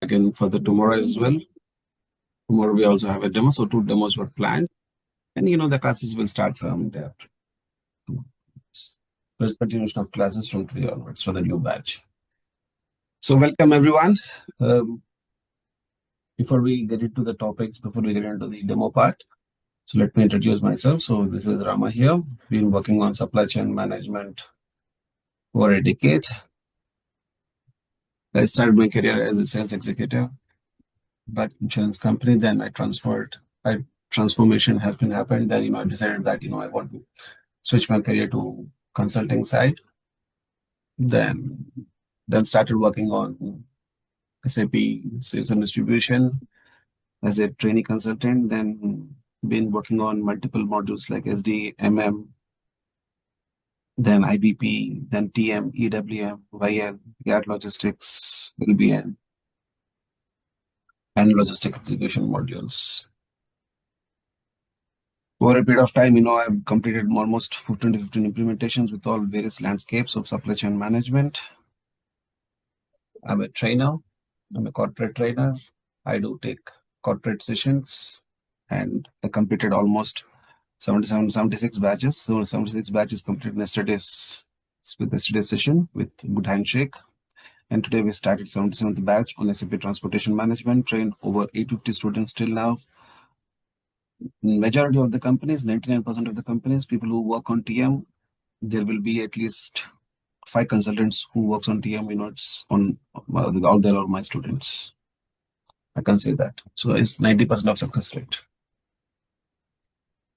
again for the tomorrow as well. Tomorrow we also have a demo, so 2 demos were planned, and the classes will start from there. First continuation of classes from today onwards for the new batch. So welcome everyone. Um, before we get into the topics, before we get into the demo part, so let me introduce myself. So this is Rama here. Been working on supply chain management for a decade. I started my career as a sales executive at insurance company. Then I transferred. I transformation has been happened. Then I decided that I want to switch my career to consulting side. Then then started working on SAP sales and distribution as a trainee consultant. Then been working on multiple modules like SD, MM, then IBP, then TM, EWM, YL, yard logistics, LBN, and logistic execution modules. Over a period of time, I've completed almost 14 to 15 implementations with all various landscapes of supply chain management. I'm a trainer. I'm a corporate trainer. I do take corporate sessions, and I completed almost 77, 76 batches. So 76 batches completed yesterday's session with good handshake. And today we started 77th batch on SAP transportation management, trained over 850 students till now. Majority of the companies, 99% of the companies, people who work on TM, there will be at least 5 consultants who works on TM. It's on all there are my students. I can say that. So it's 90% of success rate.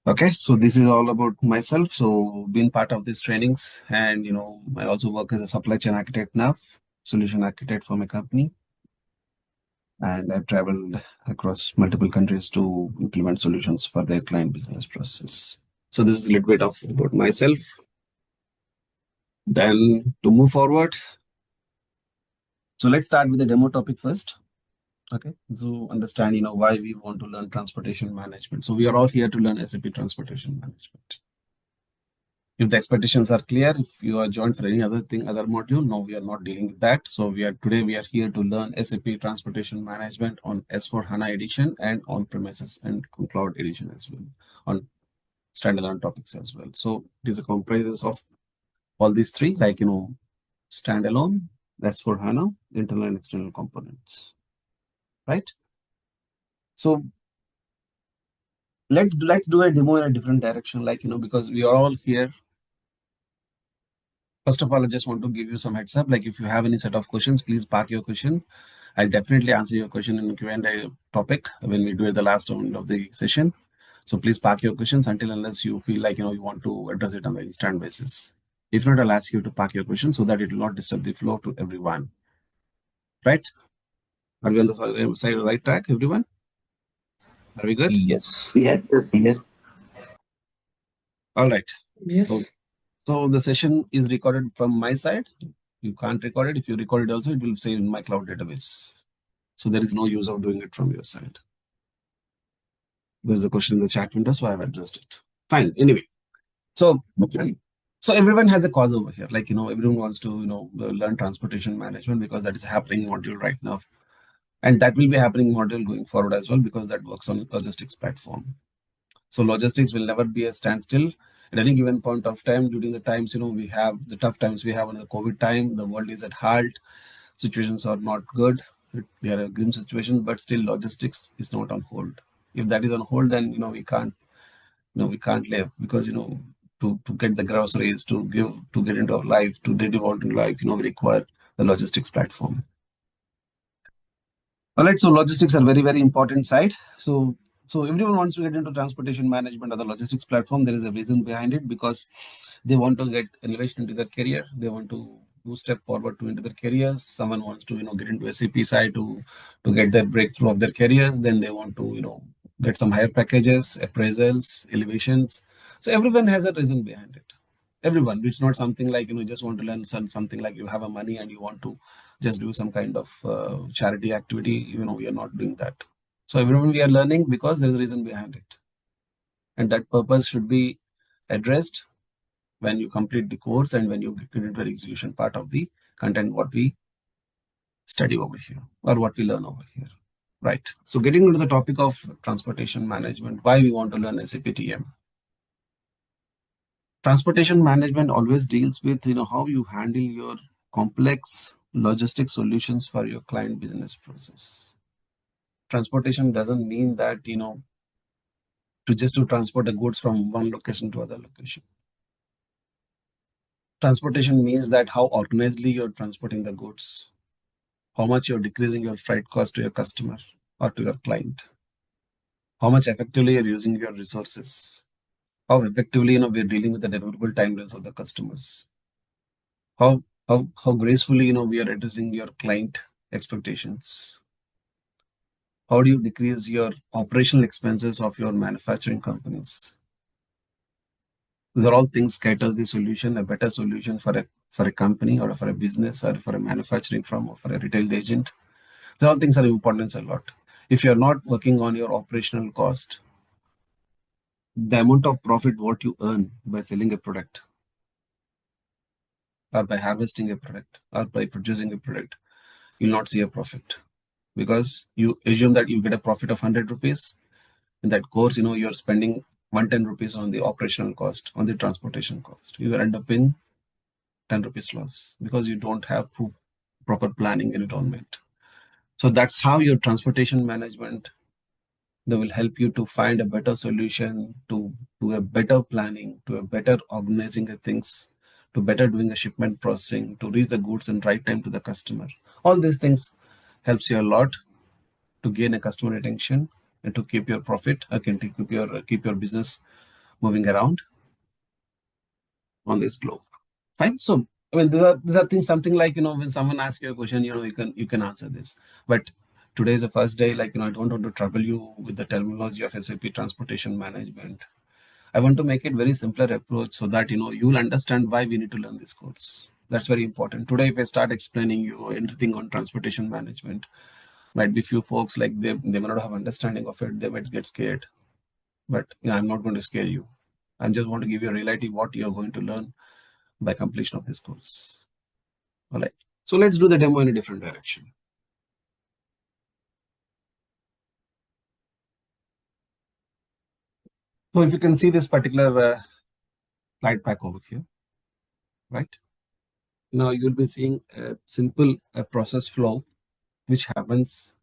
Okay, so this is all about myself. So being part of these trainings, and I also work as a supply chain architect now, solution architect for my company. And I've traveled across multiple countries to implement solutions for their client business process. So this is a little bit of about myself. Then to move forward, so let's start with the demo topic first. Okay, so understand why we want to learn transportation management. So we are all here to learn SAP transportation management. If the expectations are clear, if you are joined for any other module, no, we are not dealing with that. So today we are here to learn SAP transportation management on S4HANA edition and on premises and cloud edition as well, on standalone topics as well. So it is a comprises of all these three, like standalone, S4HANA, internal and external components, right? So let's do a demo in a different direction, like because we are all here. First of all, I just want to give you some heads up. Like if you have any set of questions, please park your question. I'll definitely answer your question in the Q&A topic when we do it the last round of the session. So please park your questions unless you feel like you want to address it on an instant basis. If not, I'll ask you to park your question so that it will not disturb the flow to everyone. Right? Are we on the right track, everyone? Are we good? Yes. Yes. All right. So, Yes. so the session is recorded from my side. You can't record it. If you record it also, it will save in my cloud database. So there is no use of doing it from your side. There's a question in the chat window, so I've addressed it. Fine. Anyway, so everyone has a cause over here. Like everyone wants to learn transportation management because that is happening module right now, and that will be happening module going forward as well because that works on logistics platform. So logistics will never be a standstill. At any given point of time, during the times we have the tough times we have on the COVID time, the world is at halt. Situations are not good. We are a grim situation, but still logistics is not on hold. If that is on hold, then we can't live because to get the groceries, to get into our life, to live out in life, we require the logistics platform. All right, so logistics are very, very important side. So everyone wants to get into transportation management or the logistics platform. There is a reason behind it because they want to get elevation into their career. They want to do step forward to into their careers. Someone wants to get into SAP side to get their breakthrough of their careers. Then they want to get some higher packages, appraisals, elevations. So everyone has a reason behind it. Everyone. It's not something like you just want to learn something like you have a money and you want to just do some kind of charity activity. We are not doing that. So everyone we are learning because there is a reason behind it, and that purpose should be addressed when you complete the course and when you get into the execution part of the content what we study over here or what we learn over here. Right. So getting into the topic of transportation management, why we want to learn SAP TM. Transportation management always deals with how you handle your complex logistic solutions for your client business process. Transportation doesn't mean that to just to transport the goods from one location to other location. Transportation means that how organizedly you're transporting the goods, how much you're decreasing your freight cost to your customer or to your client, how much effectively you're using your resources, how effectively we're dealing with the deliverable timelines of the customers, how gracefully we are addressing your client expectations. How do you decrease your operational expenses of your manufacturing companies? These are all things caters the solution, a better solution for a company or for a business or for a manufacturing firm or for a retail agent. These all things are important a lot. If you're not working on your operational cost, the amount of profit what you earn by selling a product or by harvesting a product or by producing a product, you'll not see a profit because you assume that you get a profit of 100 rupees. In that course, you're spending 110 rupees on the operational cost, on the transportation cost. You will end up in 10 rupees loss because you don't have proper planning and environment. So that's how your transportation management, they will help you to find a better solution, to a better planning, to a better organizing of things, to better doing a shipment processing, to reach the goods in right time to the customer. All these things helps you a lot to gain a customer attention and to keep your profit, to keep your business moving around on this globe. Fine. So I mean, these are things something like when someone asks you a question, you can answer this. But today is the first day, like I don't want to trouble you with the terminology of SAP transportation management. I want to make it very simpler approach so that you'll understand why we need to learn this course. That's very important. Today, if I start explaining you anything on transportation management, might be few folks like they may not have understanding of it. They might get scared. But I'm not going to scare you. I just want to give you a reality what you're going to learn by completion of this course. All right. So let's do the demo in a different direction. So if you can see this particular slide pack over here, right? Now you'll be seeing a simple process flow, which happens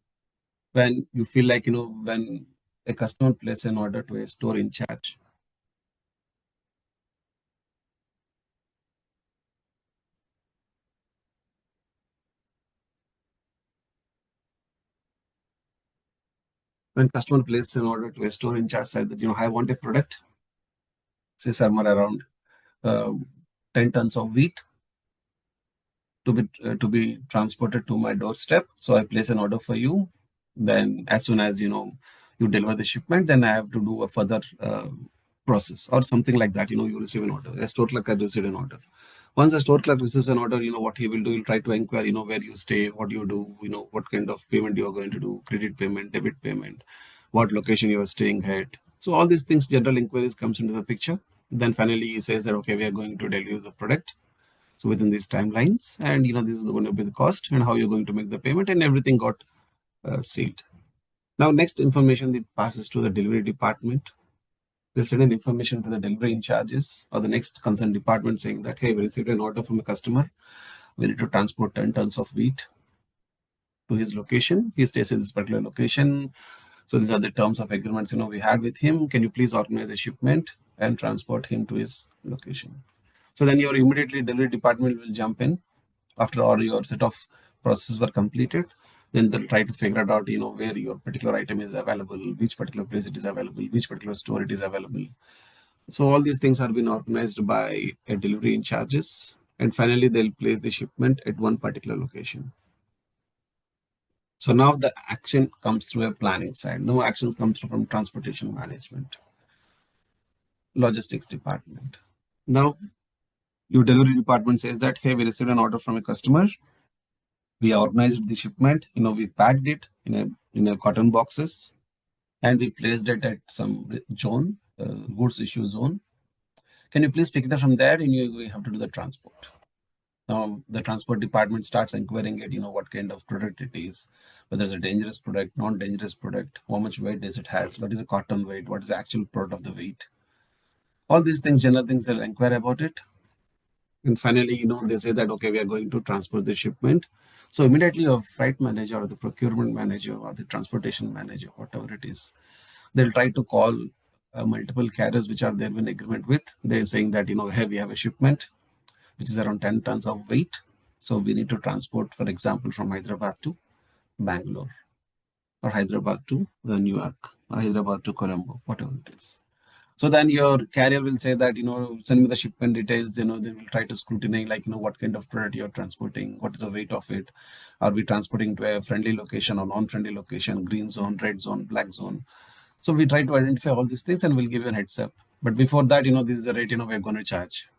when you feel like, when a customer places an order to a store in charge. When customer places an order to a store in charge, said that, I want a product, say somewhere around uh, 10 tons of wheat to be transported to my doorstep. So I place an order for you. Then as soon as you deliver the shipment, then I have to do a further process or something like that. You receive an order. A store clerk has received an order. Once the store clerk receives an order, what he will do, he'll try to inquire, where you stay, what you do, what kind of payment you are going to do, credit payment, debit payment, what location you are staying at. So all these things, general inquiries comes into the picture. Then finally he says that, okay, we are going to deliver the product. So within these timelines, and this is going to be the cost and how you're going to make the payment, and everything got sealed. Now, next information that passes to the delivery department. They'll send an information to the delivery in charges or the next concerned department saying that, hey, we received an order from a customer. We need to transport 10 tons of wheat to his location. He stays in this particular location. So these are the terms of agreements we had with him. Can you please organize a shipment and transport him to his location? So then your immediately delivery department will jump in after all your set of processes were completed. Then they'll try to figure it out, where your particular item is available, which particular place it is available, which particular store it is available. So all these things are being organized by a delivery in charges. And finally, they'll place the shipment at one particular location. So now the action comes through a planning side. No actions comes from transportation management, logistics department. Now your delivery department says that, hey, we received an order from a customer. We organized the shipment. We packed it in a cotton boxes, and we placed it at some zone, goods issue zone. Can you please pick it up from there? And you have to do the transport. The transport department starts inquiring at, what kind of product it is, whether it's a dangerous product, non-dangerous product, how much weight does it has, what is the cotton weight, what is the actual product of the weight. All these things, general things, they'll inquire about it. And finally, they say that, okay, we are going to transport the shipment. So immediately your freight manager or the procurement manager or the transportation manager, whatever it is, they'll try to call multiple carriers which are there in agreement with. They're saying that, hey, we have a shipment which is around 10 tons of weight. So we need to transport, for example, from Hyderabad to Bangalore, or Hyderabad to New York, or Hyderabad to Colombo, whatever it is. So then your carrier will say that, send me the shipment details, they will try to scrutinize, like, what kind of product you're transporting, what is the weight of it, are we transporting to a friendly location or non-friendly location, green zone, red zone, black zone. So we try to identify all these things and we'll give you a heads up. But before that, this is the rate, we're going to charge.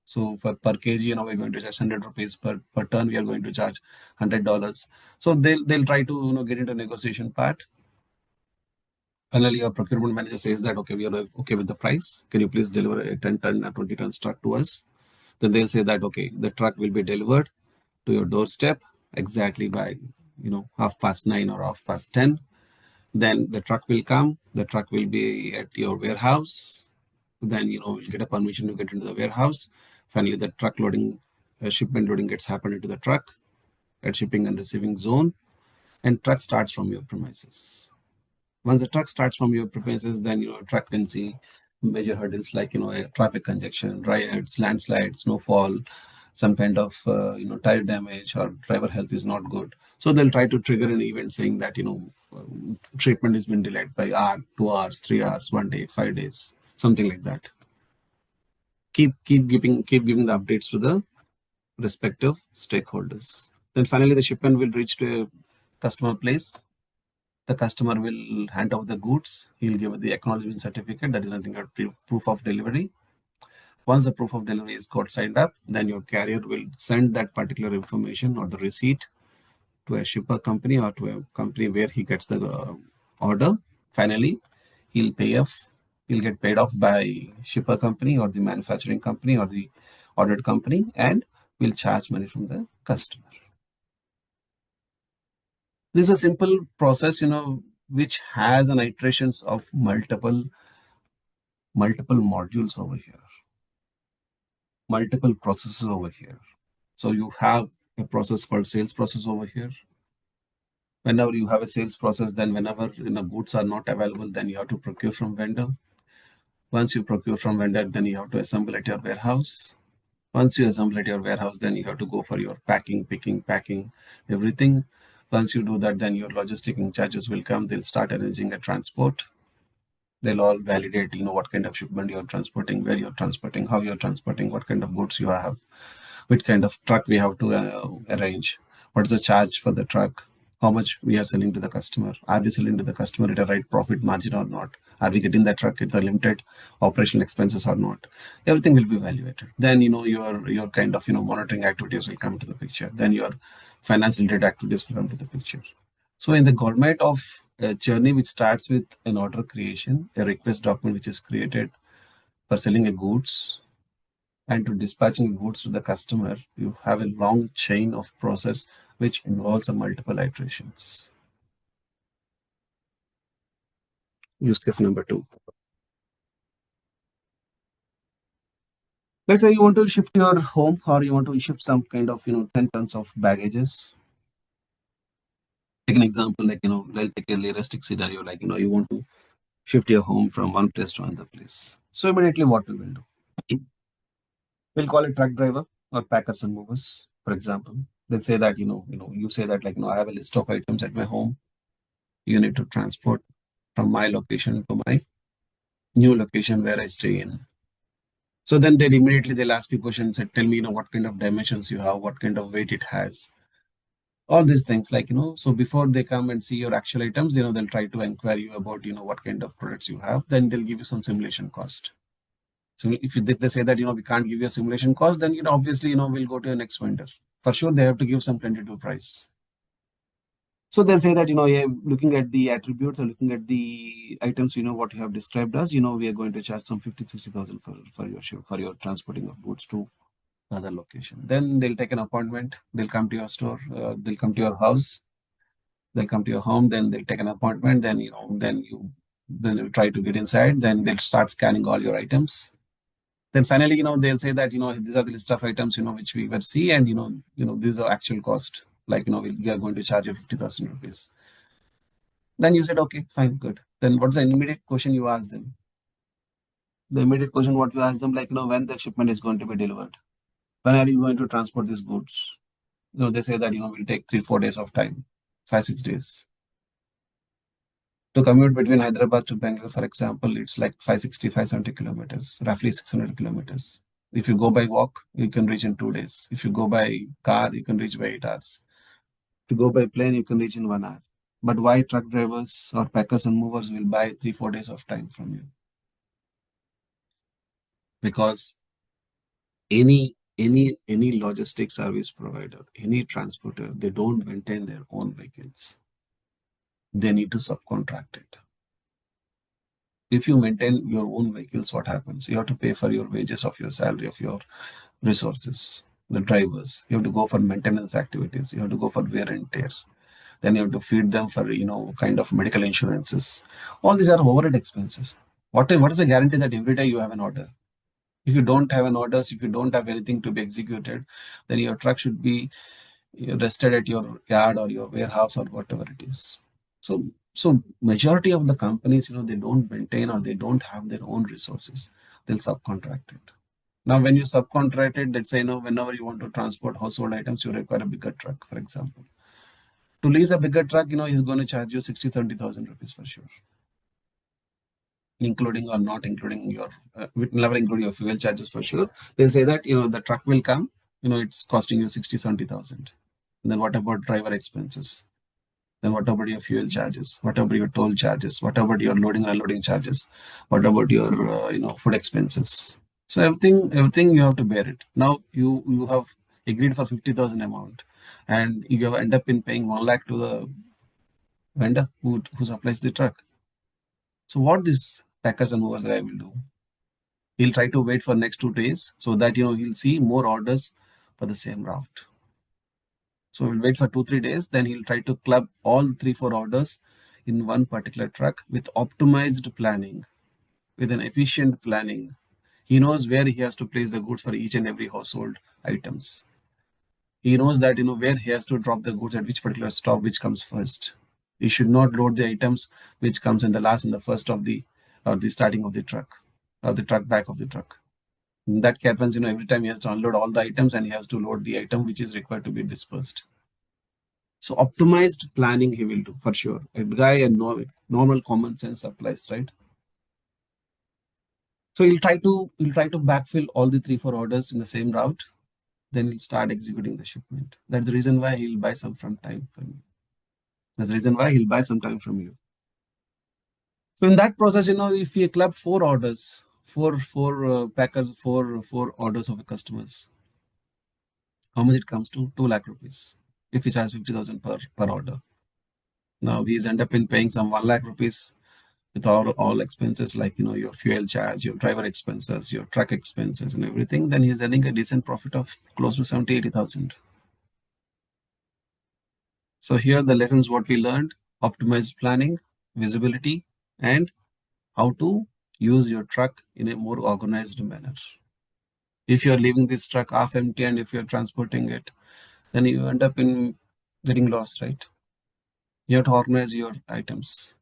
So for per kg, we're going to charge 100 rupees per ton. We are going to charge $100. So they'll try to get into negotiation part. Finally, your procurement manager says that, okay, we are okay with the price. Can you please deliver a 10 ton or 20 tons truck to us? Then they'll say that, okay, the truck will be delivered to your doorstep exactly by 9:30 or 10:30. Then the truck will come. The truck will be at your warehouse. Then you'll get a permission to get into the warehouse. Finally, the truck loading, shipment loading gets happened into the truck at shipping and receiving zone, and truck starts from your premises. Once the truck starts from your premises, then truck can see major hurdles like a traffic congestion, riots, landslides, snowfall, some kind of tire damage, or driver health is not good. So they'll try to trigger an event saying that treatment has been delayed by hour, 2 hours, 3 hours, 1 day, 5 days, something like that. Keep giving the updates to the respective stakeholders. Then finally, the shipment will reach to a customer place. The customer will hand over the goods. He'll give the acknowledgement certificate. That is nothing but proof of delivery. Once the proof of delivery is got signed up, then your carrier will send that particular information or the receipt to a shipper company or to a company where he gets the order. Finally, he'll pay off. He'll get paid off by shipper company or the manufacturing company or the ordered company, and will charge money from the customer. This is a simple process, which has an iterations of multiple modules over here, multiple processes over here. So you have a process called sales process over here. Whenever you have a sales process, then whenever goods are not available, then you have to procure from vendor. Once you procure from vendor, then you have to assemble at your warehouse. Once you assemble at your warehouse, then you have to go for your packing, picking, packing, everything. Once you do that, then your logistic charges will come. They'll start arranging a transport. They'll all validate, what kind of shipment you're transporting, where you're transporting, how you're transporting, what kind of goods you have, which kind of truck we have to arrange, what is the charge for the truck, how much we are selling to the customer, are we selling to the customer at a right profit margin or not, are we getting that truck at the limited operational expenses or not. Everything will be evaluated. Then your kind of monitoring activities will come to the picture. Then your finance related activities will come to the picture. So in the government of a journey which starts with an order creation, a request document which is created for selling a goods, and to dispatching goods to the customer, you have a long chain of process which involves a multiple iterations. Use case number 2. Let's say you want to shift your home, or you want to shift some kind of 10 tons of baggages. Take an example, like let's take a realistic scenario, like you want to shift your home from one place to another place. So immediately what we will do? We'll call it truck driver or packers and movers, for example. Let's say that you say that, like I have a list of items at my home. You need to transport from my location to my new location where I stay in. So then they'll ask you questions and tell me, what kind of dimensions you have, what kind of weight it has, all these things, like so before they come and see your actual items, they'll try to inquire you about what kind of products you have. Then they'll give you some simulation cost. So if they say that we can't give you a simulation cost, then obviously we'll go to a next vendor. For sure they have to give some tentative price. So they'll say that yeah, looking at the attributes or looking at the items, what you have described as, we are going to charge some 50,000-60,000 for your transporting of goods to other location. Then they'll take an appointment. They'll come to your store. They'll come to your house. They'll come to your home. Then they'll take an appointment. Then you try to get inside. Then they'll start scanning all your items. Then finally, they'll say that these are the list of items which we were see, and these are actual cost. Like we are going to charge you 50,000 rupees. Then you said, okay, fine, good. Then what's the immediate question you ask them? The immediate question what you ask them, like when the shipment is going to be delivered. When are you going to transport these goods? They say that we'll take 3-4 days of time, 5-6 days. To commute between Hyderabad to Bangalore, for example, it's like 560-570 kilometers, roughly 600 kilometers. If you go by walk, you can reach in 2 days. If you go by car, you can reach by 8 hours. If you go by plane, you can reach in 1 hour. But why truck drivers or packers and movers will buy 3-4 days of time from you? Because any logistics service provider, any transporter, they don't maintain their own vehicles. They need to subcontract it. If you maintain your own vehicles, what happens? You have to pay for your wages of your salary, of your resources, the drivers. You have to go for maintenance activities. You have to go for wear and tear. Then you have to feed them for kind of medical insurances. All these are overhead expenses. What is the guarantee that every day you have an order? If you don't have an orders, if you don't have anything to be executed, then your truck should be rested at your yard or your warehouse or whatever it is. So majority of the companies, they don't maintain or they don't have their own resources. They'll subcontract it. Now, when you subcontract it, let's say, whenever you want to transport household items, you require a bigger truck, for example. To lease a bigger truck, he's going to charge you 60,000-70,000 rupees for sure, including or not including your, never include your fuel charges for sure. They'll say that, the truck will come, it's costing you 60,000-70,000. Then what about driver expenses? Then what about your fuel charges? What about your toll charges? What about your loading and unloading charges? What about your food expenses? So everything you have to bear it. Now you have agreed for 50,000 amount, and you have end up in paying 1 lakh to the vendor who supplies the truck. So what this packers and movers guy will do? He'll try to wait for next 2 days so that he'll see more orders for the same route. So we'll wait for 2-3 days. Then he'll try to club all 3-4 orders in one particular truck with optimized planning, with an efficient planning. He knows where he has to place the goods for each and every household items. He knows that where he has to drop the goods at which particular stop, which comes first. He should not load the items which comes in the last and the first of the or the starting of the truck or the truck back of the truck. That happens, every time he has to unload all the items and he has to load the item which is required to be dispersed. So optimized planning he will do for sure. A guy and normal common sense applies, right? So he'll try to backfill all the 3-4 orders in the same route. Then he'll start executing the shipment. That's the reason why he'll buy some from time from you. That's the reason why he'll buy some time from you. So in that process, if you club 4 orders, four packers, four orders of a customers, how much it comes to? 2 lakh rupees. If he charges 50,000 per order. Now he's end up in paying some 1 lakh rupees with all expenses like your fuel charge, your driver expenses, your truck expenses, and everything. Then he's earning a decent profit of close to 70-80,000. So here the lessons what we learned: optimized planning, visibility, and how to use your truck in a more organized manner. If you're leaving this truck half empty and if you're transporting it, then you end up in getting lost, right? You have to organize your items.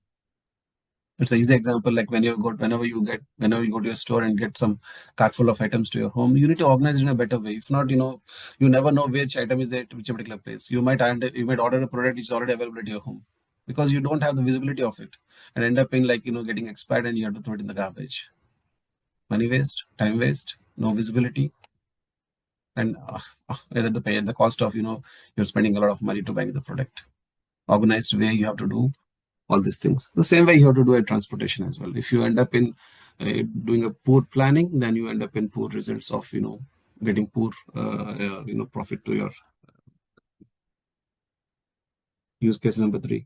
It's an easy example. Like whenever you go to your store and get some cart full of items to your home, you need to organize it in a better way. If not, you never know which item is at which particular place. You might order a product which is already available at your home because you don't have the visibility of it, and end up in like getting expired and you have to throw it in the garbage. Money waste, time waste, no visibility, and at the cost of you're spending a lot of money to buying the product. Organized way you have to do all these things. The same way you have to do a transportation as well. If you end up in doing a poor planning, then you end up in poor results of getting poor profit to your use case number 3.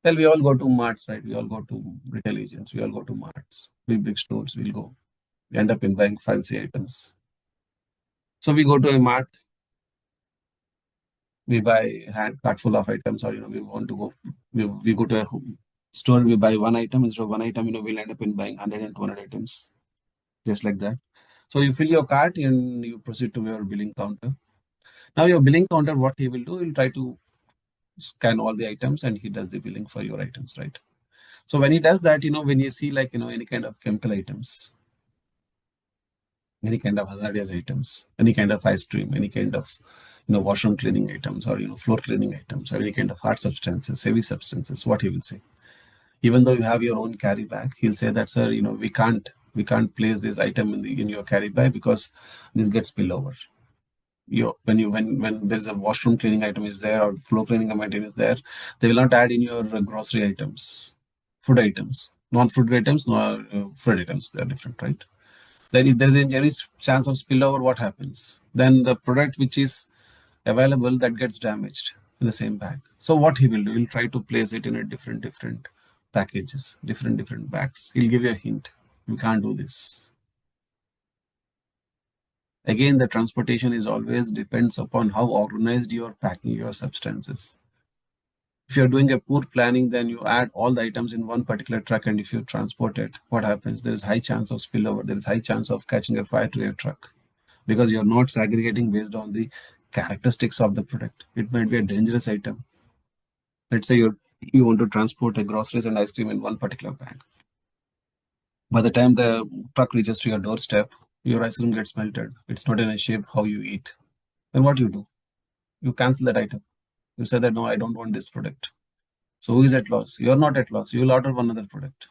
Well, we all go to marts, right? We all go to retail agents. We all go to marts, big stores. We'll go. We end up in buying fancy items. So we go to a mart, we buy hand cart full of items, or we want to go, we go to a store, we buy one item. Instead of one item, we'll end up in buying 100 and 200 items, just like that. So you fill your cart and you proceed to your billing counter. Now your billing counter, what he will do, he'll try to scan all the items and he does the billing for your items, right? So when he does that, when you see like, any kind of chemical items, any kind of hazardous items, any kind of ice cream, any kind of, washroom cleaning items, or, floor cleaning items, or any kind of hard substances, heavy substances, what he will say. Even though you have your own carry bag, he'll say that, sir, we can't place this item in your carry bag because this gets spill over. When there's a washroom cleaning item is there or floor cleaning item is there, they will not add in your grocery items, food items, non-food items, nor food items. They are different, right? Then if there's any chance of spillover, what happens? Then the product which is available, that gets damaged in the same bag. So what he will do, he'll try to place it in a different packages, different bags. He'll give you a hint. You can't do this. Again, the transportation is always depends upon how organized you are packing your substances. If you're doing a poor planning, then you add all the items in one particular truck, and if you transport it, what happens? There is high chance of spillover. There is high chance of catching a fire to your truck because you're not segregating based on the characteristics of the product. It might be a dangerous item. Let's say you want to transport a groceries and ice cream in one particular bag. By the time the truck reaches to your doorstep, your ice cream gets melted. It's not in a shape how you eat. Then what you do? You cancel that item. You say that no, I don't want this product. So who is at loss? You're not at loss. You will order one other product.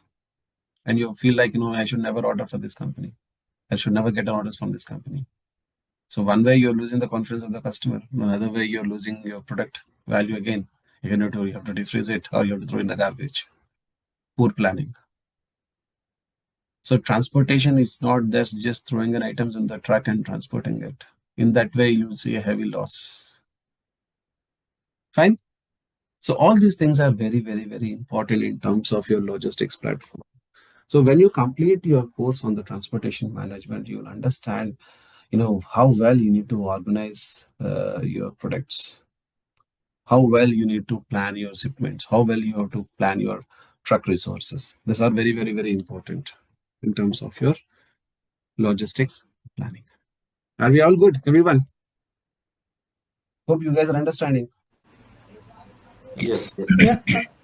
And you feel like, I should never order for this company. I should never get orders from this company. So one way you're losing the confidence of the customer. Another way you're losing your product value again. You have to defreeze it or you have to throw in the garbage. Poor planning. So transportation is not just throwing in items in the truck and transporting it. In that way, you'll see a heavy loss. Fine. So all these things are very, very, very important in terms of your logistics platform. So when you complete your course on the transportation management, you'll understand, how well you need to organize your products, how well you need to plan your shipments, how well you have to plan your truck resources. These are very, very, very important in terms of your logistics planning. Are we all good, everyone? Hope you guys are understanding. Yes.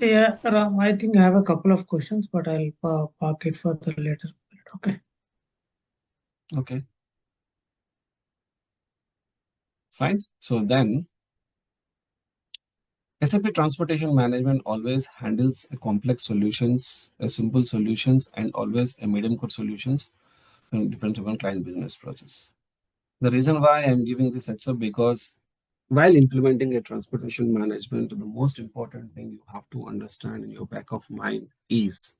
Yeah, Ram, I think I have a couple of questions, but I'll park it for the later. Okay. Okay, fine. So then SAP Transportation Management always handles a complex solutions, a simple solutions, and always a medium code solutions, and depends upon client business process. The reason why I'm giving this heads up because while implementing a transportation management, the most important thing you have to understand in your back of mind is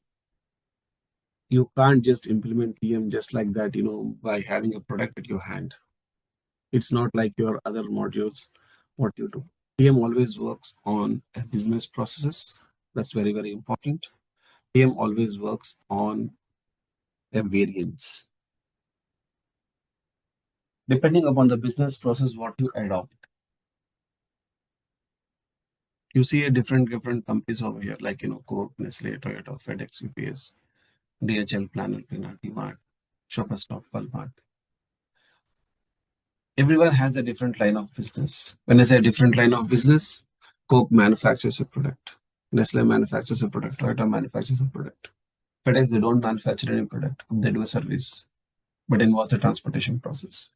you can't just implement PM just like that, by having a product at your hand. It's not like your other modules, what you do. PM always works on a business processes. That's very, very important. PM always works on a variance. Depending upon the business process, what you adopt. You see a different companies over here, like Coke, Nestle, Toyota, FedEx, UPS, DHL, Planner, Pina, DMart, Shoppers Stop, Walmart. Everyone has a different line of business. When I say a different line of business, Coke manufactures a product, Nestle manufactures a product, Toyota manufactures a product. FedEx, they don't manufacture any product, they do a service, but involves a transportation process.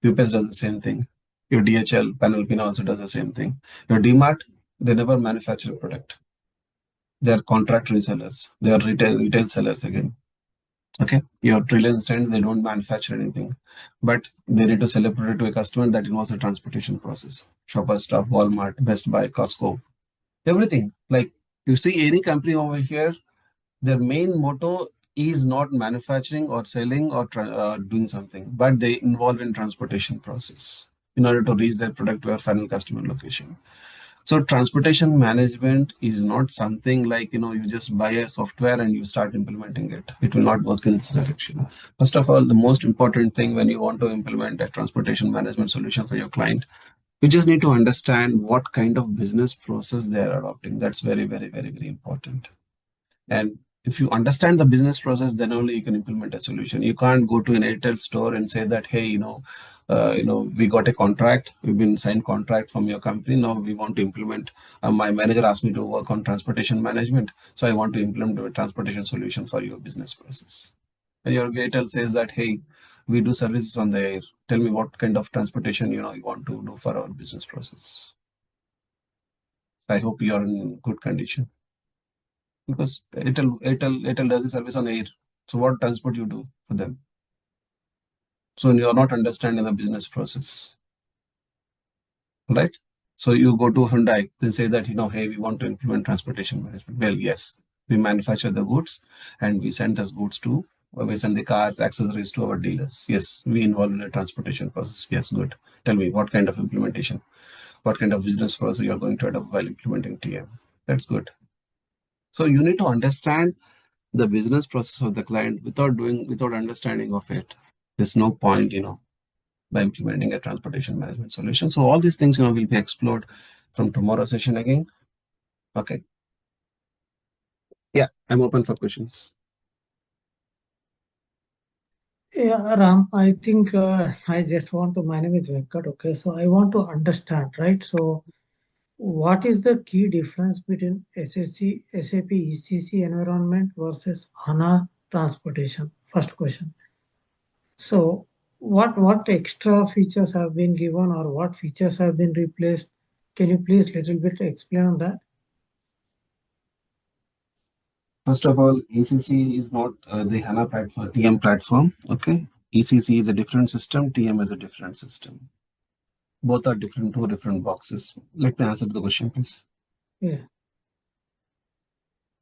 UPS does the same thing. Your DHL, Panalpina also does the same thing. Your DMart, they never manufacture a product. They are contract resellers. They are retail sellers again. Okay. Your Reliance stand, they don't manufacture anything, but they need to sell a product to a customer that involves a transportation process. Shoppers Stop, Walmart, Best Buy, Costco, everything. Like you see any company over here, their main motto is not manufacturing or selling or doing something, but they involve in transportation process in order to reach their product to a final customer location. So transportation management is not something like, you just buy a software and you start implementing it. It will not work in this direction. First of all, the most important thing when you want to implement a transportation management solution for your client, you just need to understand what kind of business process they are adopting. That's very, very, very, very important. And if you understand the business process, then only you can implement a solution. You can't go to an Airtel store and say that, hey, we got a contract, we've been signed contract from your company. Now we want to implement. My manager asked me to work on transportation management, so I want to implement a transportation solution for your business process. And your Airtel says that, hey, we do services on the air. Tell me what kind of transportation you want to do for our business process. I hope you are in good condition because Airtel does the service on air. So what transport you do for them? So you are not understanding the business process, right? So you go to Hyundai, they say that, hey, we want to implement transportation management. Well, yes, we manufacture the goods and we send those goods to, or we send the cars, accessories to our dealers. Yes, we involve in the transportation process. Yes, good. Tell me what kind of implementation, what kind of business process you are going to adopt while implementing TM. That's good. So you need to understand the business process of the client without understanding of it. There's no point, by implementing a transportation management solution. So all these things, will be explored from tomorrow session again. Okay. Yeah, I'm open for questions. Yeah, Ram, I think I just want to, my name is Venkat. Okay, so I want to understand, right? So, what is the key difference between SSC, SAP ECC environment versus HANA transportation? First question. So, what extra features have been given or what features have been replaced? Can you please little bit explain on that? First of all, ECC is not the HANA platform, TM platform. Okay. ECC is a different system, TM is a different system. Both are different, two different boxes. Let me answer the question, please. Yeah.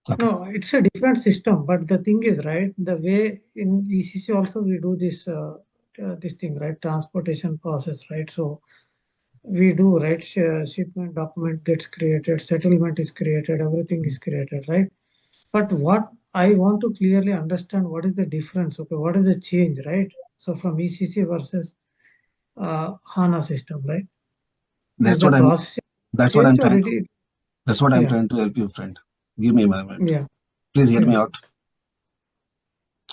Okay. No, it's a different system, but the thing is, right, the way in ECC also we do this thing, right, transportation process, right? So we do, right, shipment document gets created, settlement is created, everything is created, right? But what I want to clearly understand, what is the difference? Okay, what is the change, right? So from ECC versus HANA system, right? Is That's the what I'm process that's what I'm changed or trying it? that's what I'm Yeah, trying to help you, friend. Give me a moment. yeah, Please hear me yeah. out.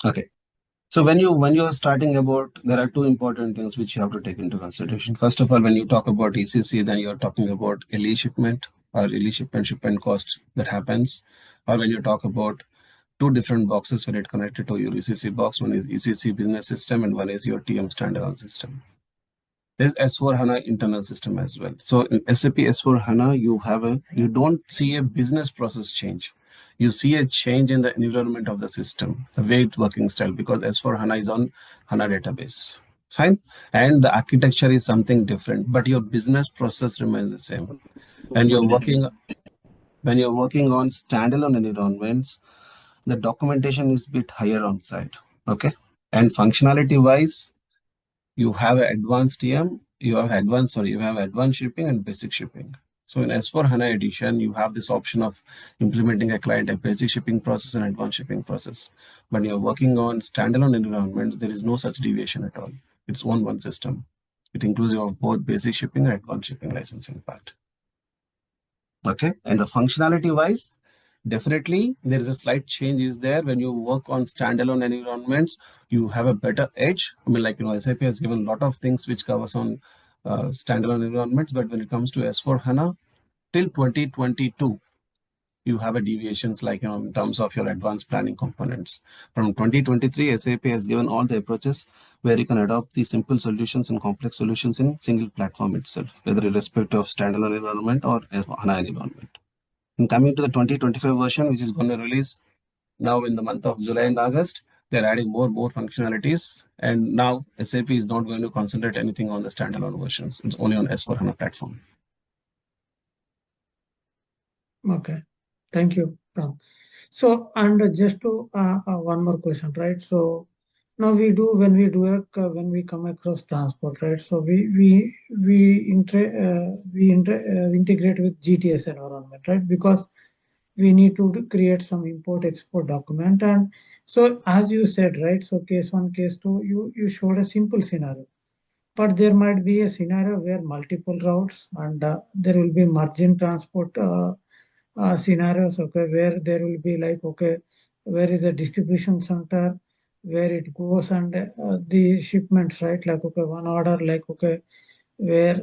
Okay. So when you're starting about, there are two important things which you have to take into consideration. First of all, when you talk about ECC, then you're talking about LE shipment or LE shipment cost that happens. Or when you talk about two different boxes when it connected to your ECC box, one is ECC business system and one is your TM standalone system. There's S4HANA internal system as well. So in SAP S4HANA, you don't see a business process change. You see a change in the environment of the system, the way it's working style, because S4HANA is on HANA database. Fine. And the architecture is something different, but your business process remains the same. And when you're working on standalone environments, the documentation is a bit higher on site. Okay. And functionality wise, you have advanced TM, you have advanced shipping and basic shipping. So in S4 HANA edition, you have this option of implementing a client a basic shipping process and advanced shipping process. When you're working on standalone environments, there is no such deviation at all. It's one system. It inclusive of both basic shipping and advanced shipping licensing part. Okay. And the functionality wise, definitely there is a slight change is there. When you work on standalone environments, you have a better edge. I mean, like, SAP has given a lot of things which covers on standalone environments, but when it comes to S4 HANA, till 2022, you have a deviations like, in terms of your advanced planning components. From 2023, SAP has given all the approaches where you can adopt the simple solutions and complex solutions in single platform itself, whether irrespective of standalone environment or HANA environment. And coming to the 2025 version, which is going to release now in the month of July and August, they're adding more functionalities. And now SAP is not going to concentrate anything on the standalone versions. It's only on S4HANA platform. Okay. Thank you, Ram. So, and just to one more question, right? So, Now we do when we do it when we come across transport, right? So we integrate with GTS environment, right? Because we need to create some import export document. And so as you said, right? So case one, case two, you showed a simple scenario, but there might be a scenario where multiple routes and there will be margin transport scenarios, okay, where there will be like, okay, where is the distribution center, where it goes, and the shipments, right? Like, okay, one order, like, okay, where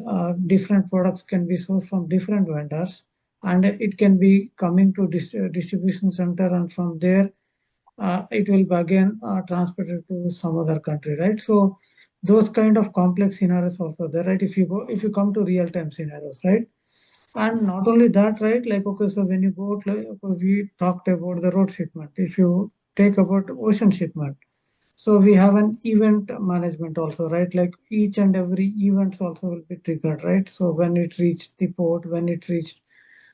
different products can be sourced from different vendors, and it can be coming to distribution center, and from there it will be again transported to some other country, right? So those kind of complex scenarios also there, right? If you come to real time scenarios, right? And not only that, right? Like, okay, so when you go, like, okay, we talked about the road shipment. If you take about ocean shipment, so we have an event management also, right? Like each and every events also will be triggered, right? So when it reached the port, when it reached,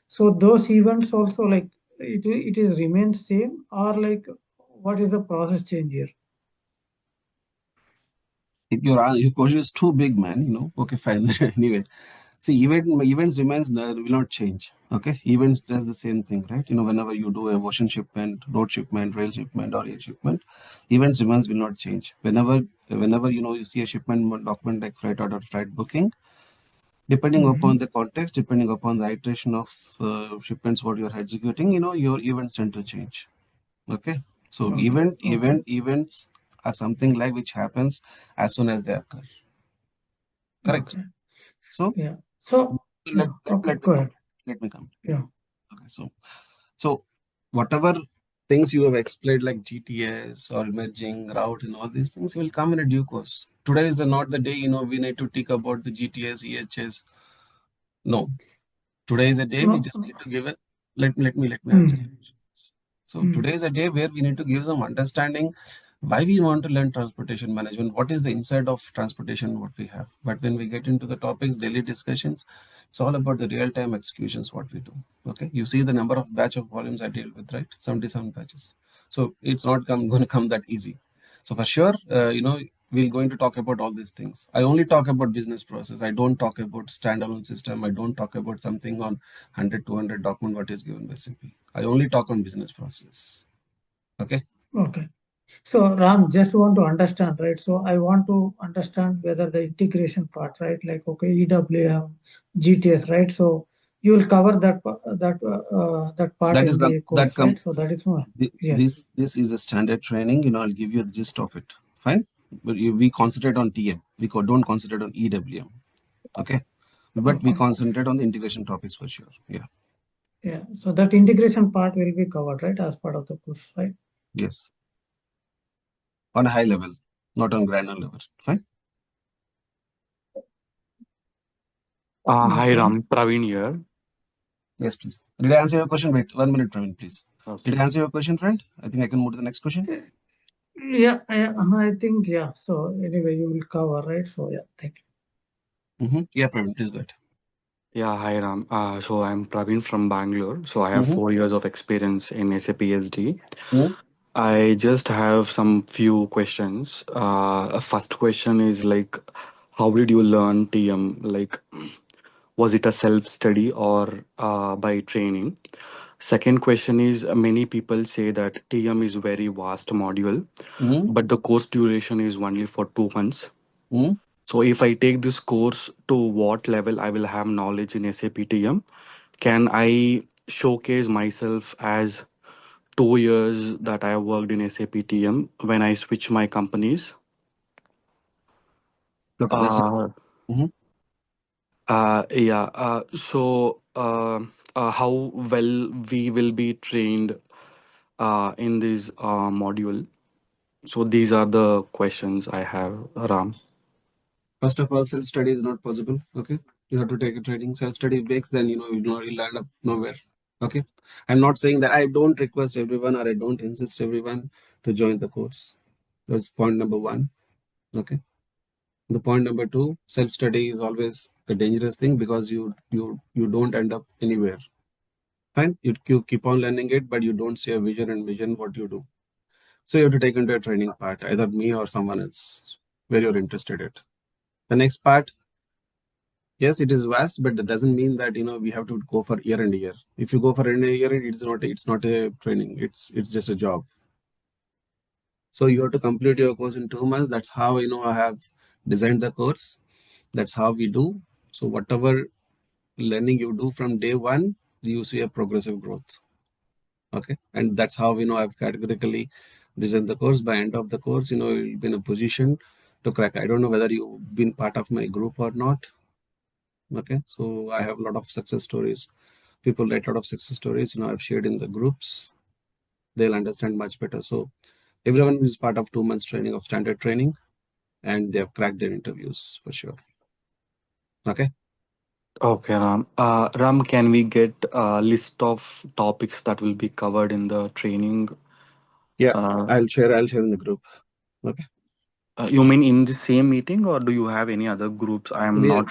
so those events also, like, it is remains same, or like what is the process change here? If your question is too big, man, okay, fine. Anyway, see, events remains will not change. Okay, events does the same thing, right? Whenever you do a ocean shipment, road shipment, rail shipment, or air shipment, events remains will not change. Whenever you see a shipment document like freight order, freight booking, depending upon Mhm. the context, depending upon the iteration of shipments what you are executing, your events tend to change. Okay, so Okay, okay, events are something like which happens as soon as they occur. Correct. okay. So Yeah. So let yeah, let, okay, let me go come. ahead. Let me come. Yeah. Okay, so whatever things you have explained like GTS or emerging routes and all these things will come in a due course. Today is not the day we need to think about the GTS, EHS. No, today is a day we No. just need to give it. Let me answer you. Mm, So mm, today is a day where we need to give some understanding why we want to learn transportation management, what is the inside of transportation, what we have. But when we get into the topics, daily discussions, it's all about the real-time executions, what we do. Okay, you see the number of batch of volumes I deal with, right? 77 batches. So it's not going to come that easy. So for sure, we're going to talk about all these things. I only talk about business process. I don't talk about standalone system. I don't talk about something on 100, 200 document what is given by SAP. I only talk on business process. Okay. okay. So Ram, just want to understand, right? So I want to understand whether the integration part, right? Like, okay, EWM, GTS, right? So you will cover that part That in is the that course, come right? So that is my, yeah. this is a standard training. I'll give you the gist of it. Fine. But we concentrate on TM. Don't concentrate on EWM. Okay. But we Okay. concentrate on the integration topics for sure. Yeah. Yeah. So that integration part will be covered, right, as part of the course, right? Yes. On a high level, not on granular level. Fine. Hi Okay. Ram, Praveen here. Yes, please. Did I answer your question? Wait, 1 minute, Praveen, please. Did Okay. I answer your question, friend? I think I can move to the next question. Yeah, I think, yeah. So anyway, you will cover, right? So yeah, thank Yeah, Praveen, please go ahead. Yeah, hi Ram. So I'm Praveen from Bangalore. So I have Mm-hmm. 4 years of experience in SAP SD. Mm-hmm. I just have some few questions. First question is like, how did you learn TM? Like, was it a self-study or by training? Second question is, many people say that TM is very vast module, Mm-hmm. but the course duration is only for 2 months. Mm-hmm. So if I take this course, to what level I will have knowledge in SAP TM? Can I showcase myself as 2 years that I have worked in SAP TM when I switch my companies? Okay, that's it. Uh, Mm-hmm. yeah. How well we will be trained in this module? So these are the questions I have, Ram. First of all, self-study is not possible. Okay. You have to take a training. Self-study breaks, then you'll land up nowhere. Okay. I'm not saying that I don't request everyone or I don't insist everyone to join the course. That's point number one. Okay. The point number two, self-study is always a dangerous thing because you don't end up anywhere. Fine. You keep on learning it, but you don't see a vision and vision what you do. So you have to take into a training part, either me or someone else, where you're interested in. The next part, yes, it is vast, but that doesn't mean that we have to go for year and year. If you go for year, it's not a training. It's just a job. So you have to complete your course in 2 months. That's how I have designed the course. That's how we do. So whatever learning you do from day one, you see a progressive growth. Okay, and that's how I've categorically designed the course. By end of the course, you'll be in a position to crack. I don't know whether you've been part of my group or not. Okay, so I have a lot of success stories. People write a lot of success stories. I've shared in the groups. They'll understand much better. So everyone is part of 2 months training of standard training, and they have cracked their interviews for sure. Okay. Okay, Ram. Ram, can we get a list of topics that will be covered in the training? Yeah, Uh, I'll share in the group. Okay. you mean in the same meeting, or do you have any other groups? I am We not.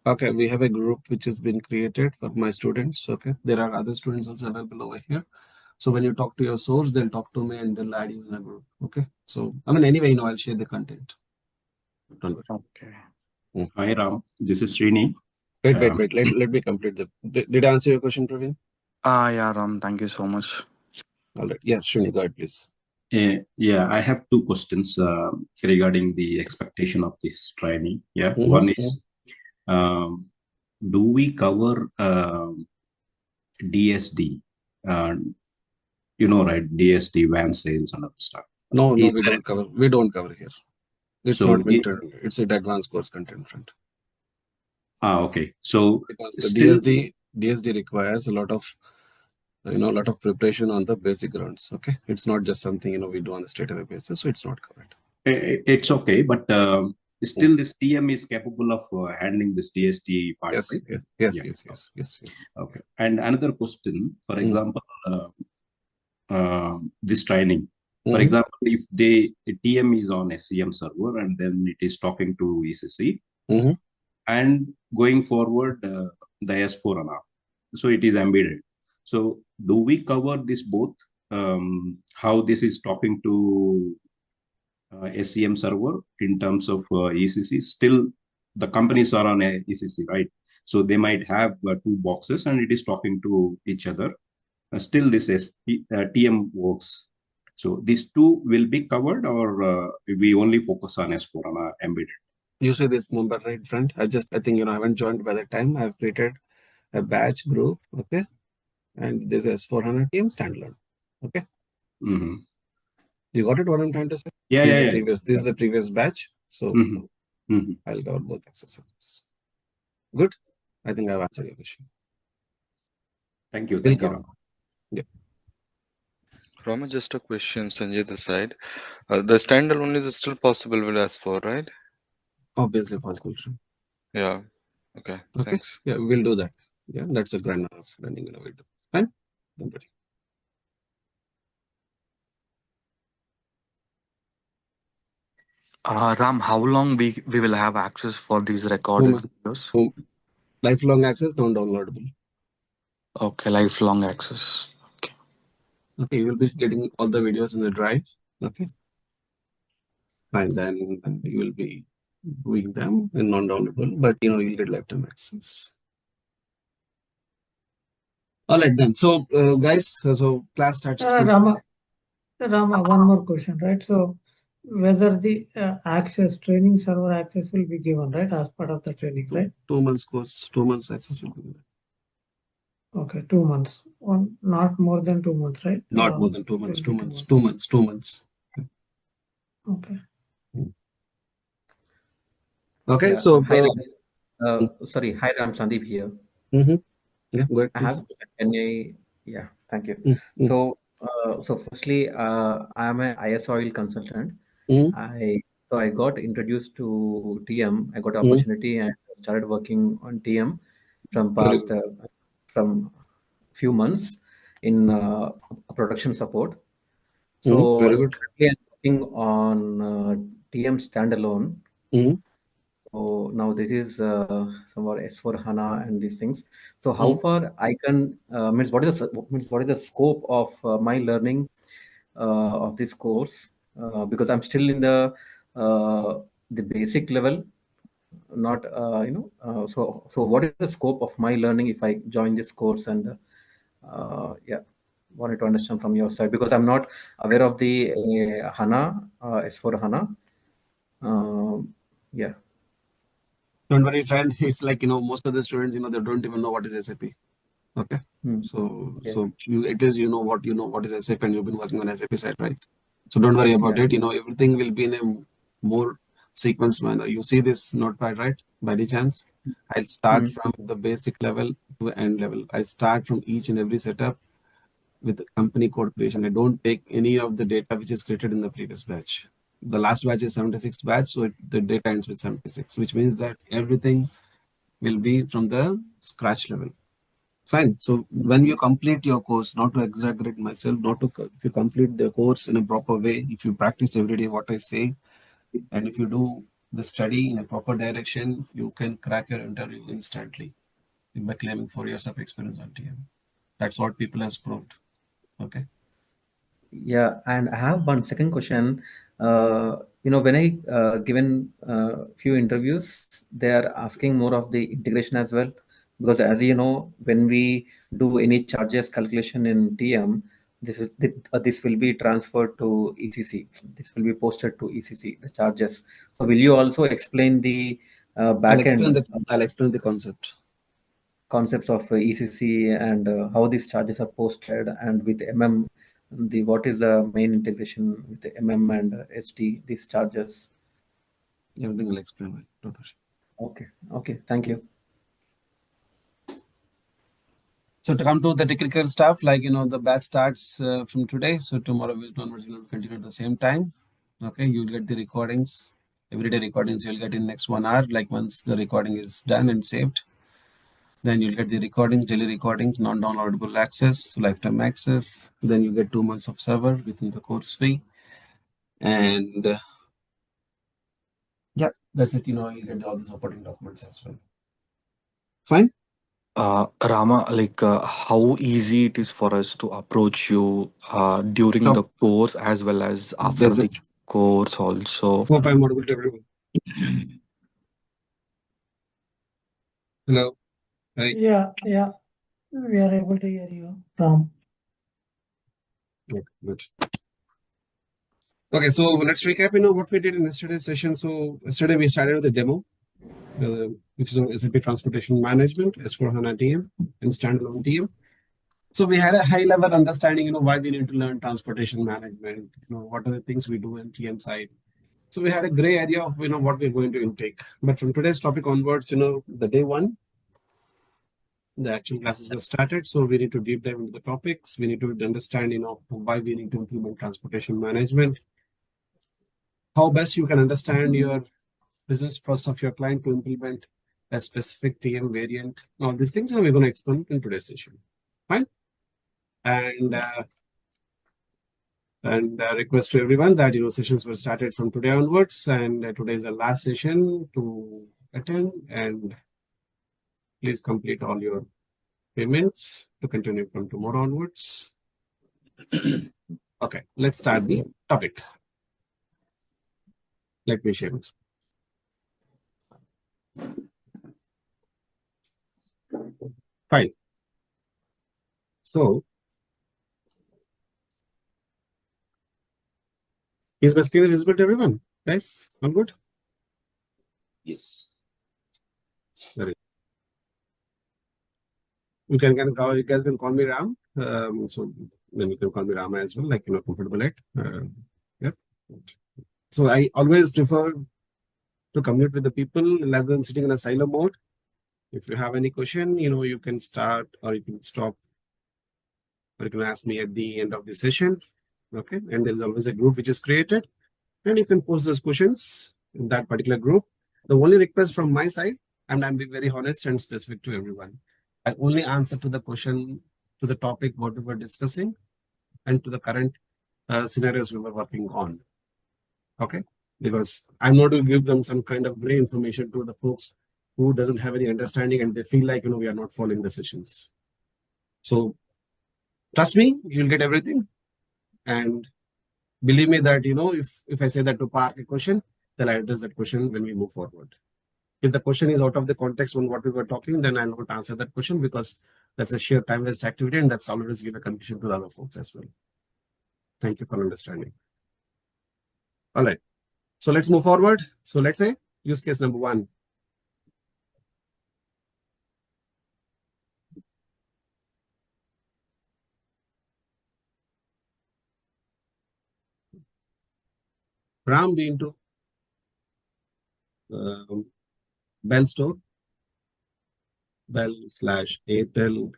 Okay, we have a group which has been created for my students. Okay, there are other students also available over here. So when you talk to your source, they'll talk to me and they'll add you in a group. Okay. So anyway, I'll share the content. Don't worry. Okay. Mm. Hi Ram, this is Srini. Wait. Let me complete the. Did I answer your question, Praveen? Yeah, Ram. Thank you so much. All right. Yeah, Srini, go ahead, please. Yeah, I have two questions regarding the expectation of this training. Yeah, one Mm-hmm. is, um, do we cover DSD? Uh, right? DSD van sales and other stuff. No, Is we there, don't cover. We don't cover here. It's so not been turned. It's an advanced course content front. okay. So Because the still, DSD requires a lot of preparation on the basic grounds. Okay, it's not just something we do on the straight away basis, so it's not covered. it's okay, but Mm. still this TM is capable of handling this DSD part, Yes, right? yes, yes, Yeah. yes, yes, yes, yes. Okay. And another question, for Mm. example, this training. For Mm-hmm. example, if the TM is on SCM server and then it is talking to ECC Mm-hmm. and going forward the S4HANA. So it is embedded. So do we cover this both? How this is talking to SCM server in terms of ECC? Still, the companies are on a ECC, right? So they might have two boxes and it is talking to each other. Still this TM works. So these two will be covered, or we only focus on S4 embedded. You see this number right front. I think I haven't joined by the time. I've created a batch group. Okay, and this is S4HANA team standalone. Okay, Mm-hmm. you got it? What I'm trying to say? Yeah, yeah, yeah. This is the previous batch. So Mm-hmm. Mm-hmm. I'll cover both accessories. Good. I think I've answered your question. Thank you. We'll Thank you, cover. Ram. Yeah. Rama, just a question, Sanjay this side. The standalone is still possible with S4, right? Obviously possible. Yeah. Okay. Okay. Thanks. Yeah, we'll do that. Yeah, that's a grand enough running. We'll do. Fine. Don't worry. Ram, how long we will have access for these recorded Home, videos? home, lifelong access, non-downloadable. Okay, lifelong access. Okay. Okay, you will be getting all the videos in the drive. Okay, fine. Then you will be doing them in non-downloadable, but you'll get lifetime access. All right then. So, guys, so class starts. Rama, one more question, right? So whether the training server access will be given, right, as part of the training, right? 2 months course, 2 months access will be given. Okay, 2 months. Not more than 2 months, right? Not more than 2 months. Will be 2 months. 2 months. 2 months. Okay. Okay. Yeah. So, Hi, Ram. Sorry. Hi, Ram. Sandeep here. yeah, go ahead, I please. have, can I, yeah, thank you. Mm-hmm. So firstly, I am an IS oil consultant. Mm-hmm. I got introduced to TM. I got Mm-hmm. opportunity and started working on TM from Very past good. from few months in production support. Mm-hmm. Very So good. currently I'm working on TM standalone. Mm-hmm. So now this is somewhat S4 HANA and these things. So how Mm-hmm. far I can means what is the scope of my learning of this course, because I'm still in the basic level, not so what is the scope of my learning if I join this course? And yeah, wanted to understand from your side, because I'm not aware of the HANA, S4 HANA. Yeah. Don't worry, friend. It's like, most of the students, they don't even know what is SAP. Okay. So, Yeah. it is, what what is SAP, and you've been working on SAP side, right? So don't worry about it. Everything will be in a more sequence manner. You see this notepad, right? By any chance, I'll start from the basic level to end level. I start from each and every setup with company code creation. I don't take any of the data which is created in the previous batch. The last batch is 76 batch, so the data ends with 76, which means that everything will be from the scratch level. Fine. So when you complete your course, not to exaggerate myself, if you complete the course in a proper way, if you practice every day what I say, and if you do the study in a proper direction, you can crack your interview instantly by claiming 4 years of experience on TM. That's what people has proved. Okay. Yeah, and I have one second question. When I given few interviews, they are asking more of the integration as well, because as you know, when we do any charges calculation in TM, this will be transferred to ECC. This will be posted to ECC, the charges. So will you also explain the backend I'll explain the concept. concepts of ECC and how these charges are posted, and with what is the main integration with the and SD, these charges? Everything will explain it. Don't worry. Okay, thank you. So to come to the technical stuff, like, the batch starts from today. So tomorrow onwards we'll continue at the same time. Okay, you'll get the recordings. Everyday recordings you'll get in next 1 hour. Like once the recording is done and saved, then you'll get the recordings, daily recordings, non-downloadable access, lifetime access. Then you get 2 months of server within the course fee. And yeah, that's it. You get all the supporting documents as well. Fine. Rama, like how easy it is for us to approach you during the So course as well as after there's a the course also. hope I'm audible to everyone. Hello. Hi. Yeah, we are able to hear you, Ram. Okay, good. Okay, so let's recap, what we did in yesterday's session. So yesterday we started with a demo, which is on SAP Transportation Management, S4HANA TM, and standalone TM. So we had a high level understanding, why we need to learn transportation management, what are the things we do in TM side. So we had a gray area of, what we're going to intake. But from today's topic onwards, the day one, the actual classes were started. So we need to deep dive into the topics. We need to understand, why we need to implement transportation management, how best you can understand your business process of your client to implement a specific TM variant. All these things, we're going to explain in today's session. Fine. And request to everyone that sessions were started from today onwards, and today is the last session to attend. And please complete all your payments to continue from tomorrow onwards. Okay, let's start the topic. Let me share this. Fine. So, is my screen visible to everyone? Guys, all good? Yes. Very good. You guys can call me Ram. So then you can call me Rama as well, like comfortable at. Yeah. So I always prefer to communicate with the people rather than sitting in a silo mode. If you have any question, you can start or you can stop, or you can ask me at the end of the session. Okay. And there's always a group which is created, and you can post those questions in that particular group. The only request from my side, and I'm being very honest and specific to everyone, I only answer to the question, to the topic what we were discussing, and to the current scenarios we were working on. Okay. Because I'm not going to give them some kind of gray information to the folks who doesn't have any understanding and they feel like, we are not following the sessions. So trust me, you'll get everything. And Believe me that, if I say that to park a question, then I address that question when we move forward. If the question is out of the context on what we were talking, then I'll not answer that question because that's a sheer time waste activity and that's always give a confusion to the other folks as well. Thank you for understanding. All right. So let's move forward. So let's say use case number 1. Ram be into Bell store, Bell/Airtel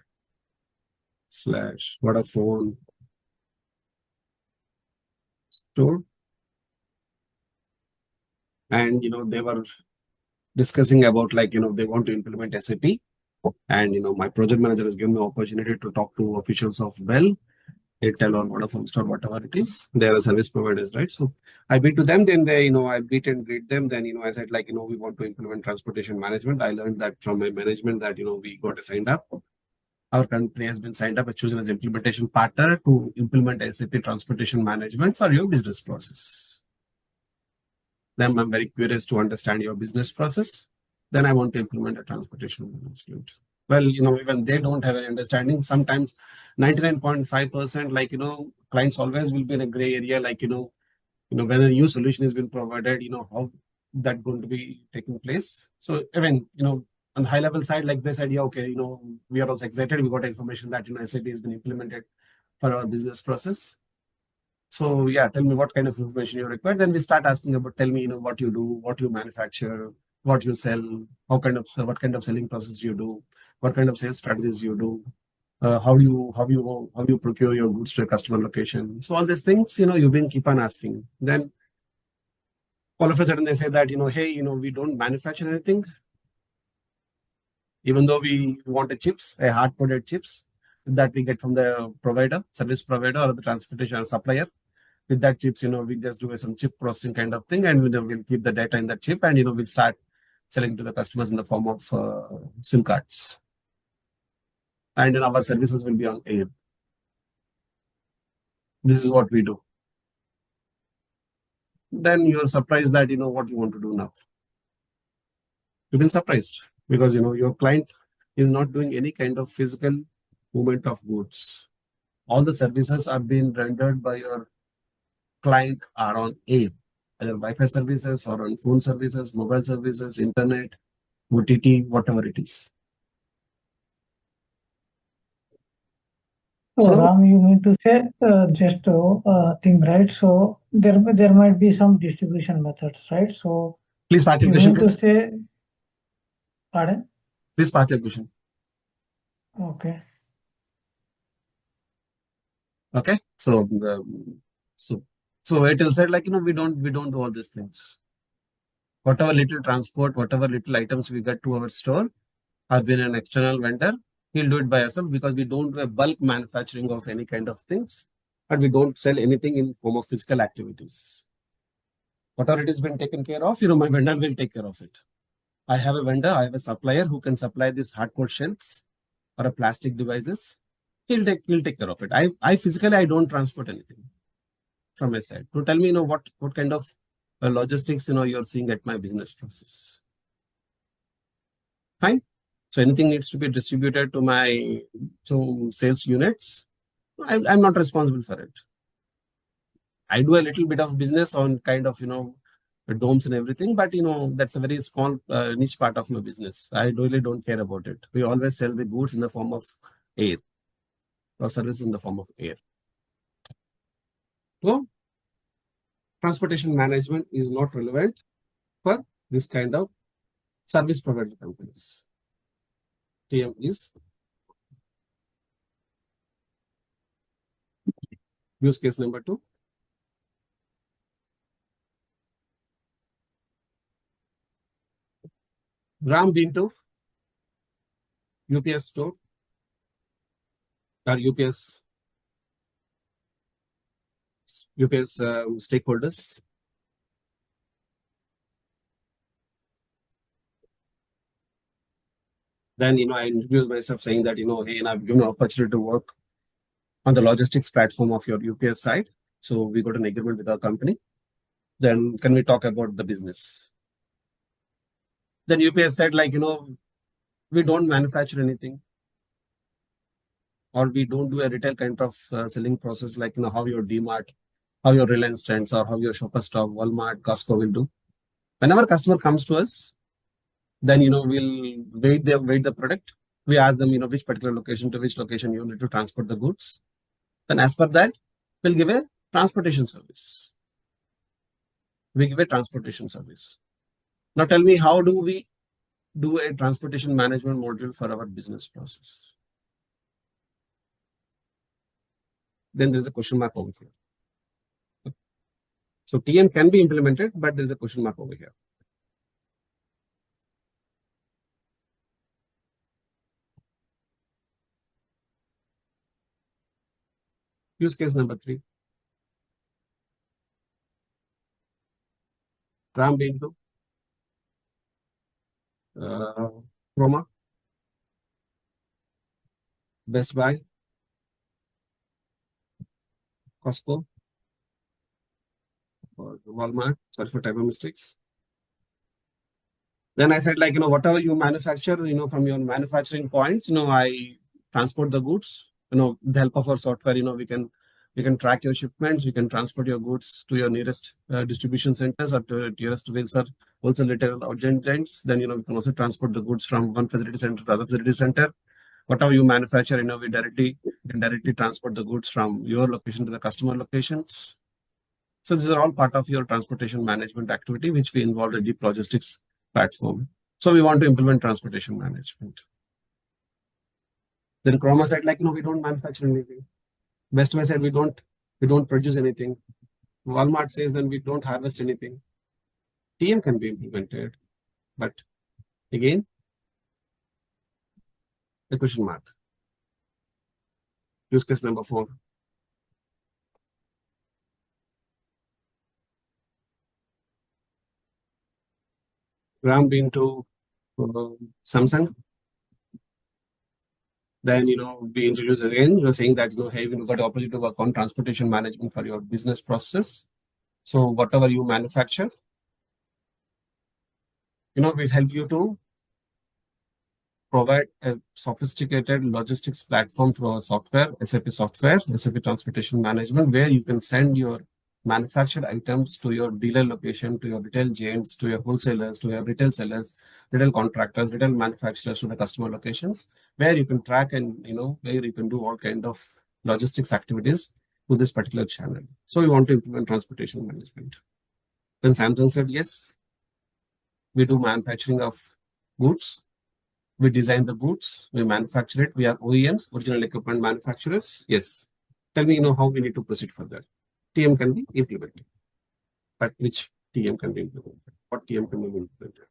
/ Vodafone store. And, they were discussing about they want to implement SAP. And, my project manager has given me opportunity to talk to officials of Bell, Airtel or Vodafone store, whatever it is. They are the service providers, right? So I beat to them, then they, I beat and greet them. Then, I said we want to implement transportation management. I learned that from my management that, we got signed up. Our company has been signed up and chosen as implementation partner to implement SAP transportation management for your business process. Then I'm very curious to understand your business process. Then I want to implement a transportation management. Well, even they don't have an understanding. Sometimes 99.5%, clients always will be in a gray area, when a new solution has been provided, how that going to be taking place. So even, on the high level side, like they said, yeah, okay, we are also excited. We got information that, SAP has been implemented for our business process. So yeah, tell me what kind of information you require. Then we start asking about, tell me, what you do, what you manufacture, what you sell, what kind of selling process you do, what kind of sales strategies you do, how you procure your goods to a customer location. So all these things, you've been keep on asking. Then all of a sudden they say that, hey, we don't manufacture anything, even though we want a hard-coded chips that we get from the service provider or the transportation supplier. With that chips, we just do some chip processing kind of thing, and we'll keep the data in that chip, and we'll start selling to the customers in the form of SIM cards. And then our services will be on air. This is what we do. Then you're surprised that what you want to do now. You've been surprised because your client is not doing any kind of physical movement of goods. All the services are being rendered by your client are on air, either Wi-Fi services or on phone services, mobile services, internet, OTT, whatever it is. So Ram, you mean to say just thing, right? So there might be some distribution methods, right? So please park your you question, mean to say, pardon? Please park your question. Okay. Okay. So Airtel said we don't do all these things. Whatever little transport, whatever little items we get to our store, have been an external vendor. He'll do it by ourselves because we don't do a bulk manufacturing of any kind of things, and we don't sell anything in form of physical activities. Whatever it has been taken care of, my vendor will take care of it. I have a vendor, I have a supplier who can supply these hardcore shells or a plastic devices. He'll take care of it. I physically don't transport anything from my side. To tell me, what kind of logistics you're seeing at my business process. Fine. So anything needs to be distributed to my sales units. I'm not responsible for it. I do a little bit of business on kind of domes and everything, but that's a very small niche part of my business. I really don't care about it. We always sell the goods in the form of air or service in the form of air. So transportation management is not relevant for this kind of service provider companies. TM is use case number 2. Ram been to UPS store or UPS stakeholders. Then I introduced myself saying that hey, and I've given an opportunity to work on the logistics platform of your UPS side. So we got an agreement with our company. Then can we talk about the business? Then UPS said, like, we don't manufacture anything, or we don't do a retail kind of selling process, like, how your DMart, how your Reliance Trends, or how your Shopper Stop, Walmart, Costco will do. Whenever customer comes to us, then, we'll wait the product. We ask them, which particular location to which location you need to transport the goods. Then as per that, we'll give a transportation service. We give a transportation service. Now tell me, how do we do a transportation management module for our business process? Then there's a question mark over here. So TM can be implemented, but there's a question mark over here. Use case number 3. Ram into Chroma, Best Buy, Costco, or Walmart. Sorry for typo mistakes. Then I said, like, whatever you manufacture, from your manufacturing points, I transport the goods. With the help of our software, we can track your shipments. We can transport your goods to your nearest distribution centers or to nearest wholesale retail agents. Then, we can also transport the goods from one facility center to other facility center. Whatever you manufacture, we can directly transport the goods from your location to the customer locations. So these are all part of your transportation management activity, which we involve a deep logistics platform. So we want to implement transportation management. Then Chroma said, like, we don't manufacture anything. Best Buy said, we don't produce anything. Walmart says, then we don't harvest anything. TM can be implemented, but again, the question mark. Use case number 4. Ram been to Samsung. Then, we introduce again, saying that, hey, we've got the opportunity to work on transportation management for your business process. So whatever you manufacture, will help you to provide a sophisticated logistics platform through our software, SAP software, SAP Transportation Management, where you can send your manufactured items to your dealer location, to your retail giants, to your wholesalers, to your retail sellers, retail contractors, retail manufacturers, to the customer locations, where you can track and, where you can do all kind of logistics activities with this particular channel. So we want to implement transportation management. Then Samsung said, yes, we do manufacturing of goods. We design the goods, we manufacture it. We are OEMs, original equipment manufacturers. Yes. Tell me, how we need to proceed further. TM can be implemented. But which TM can be implemented? What TM can be implemented?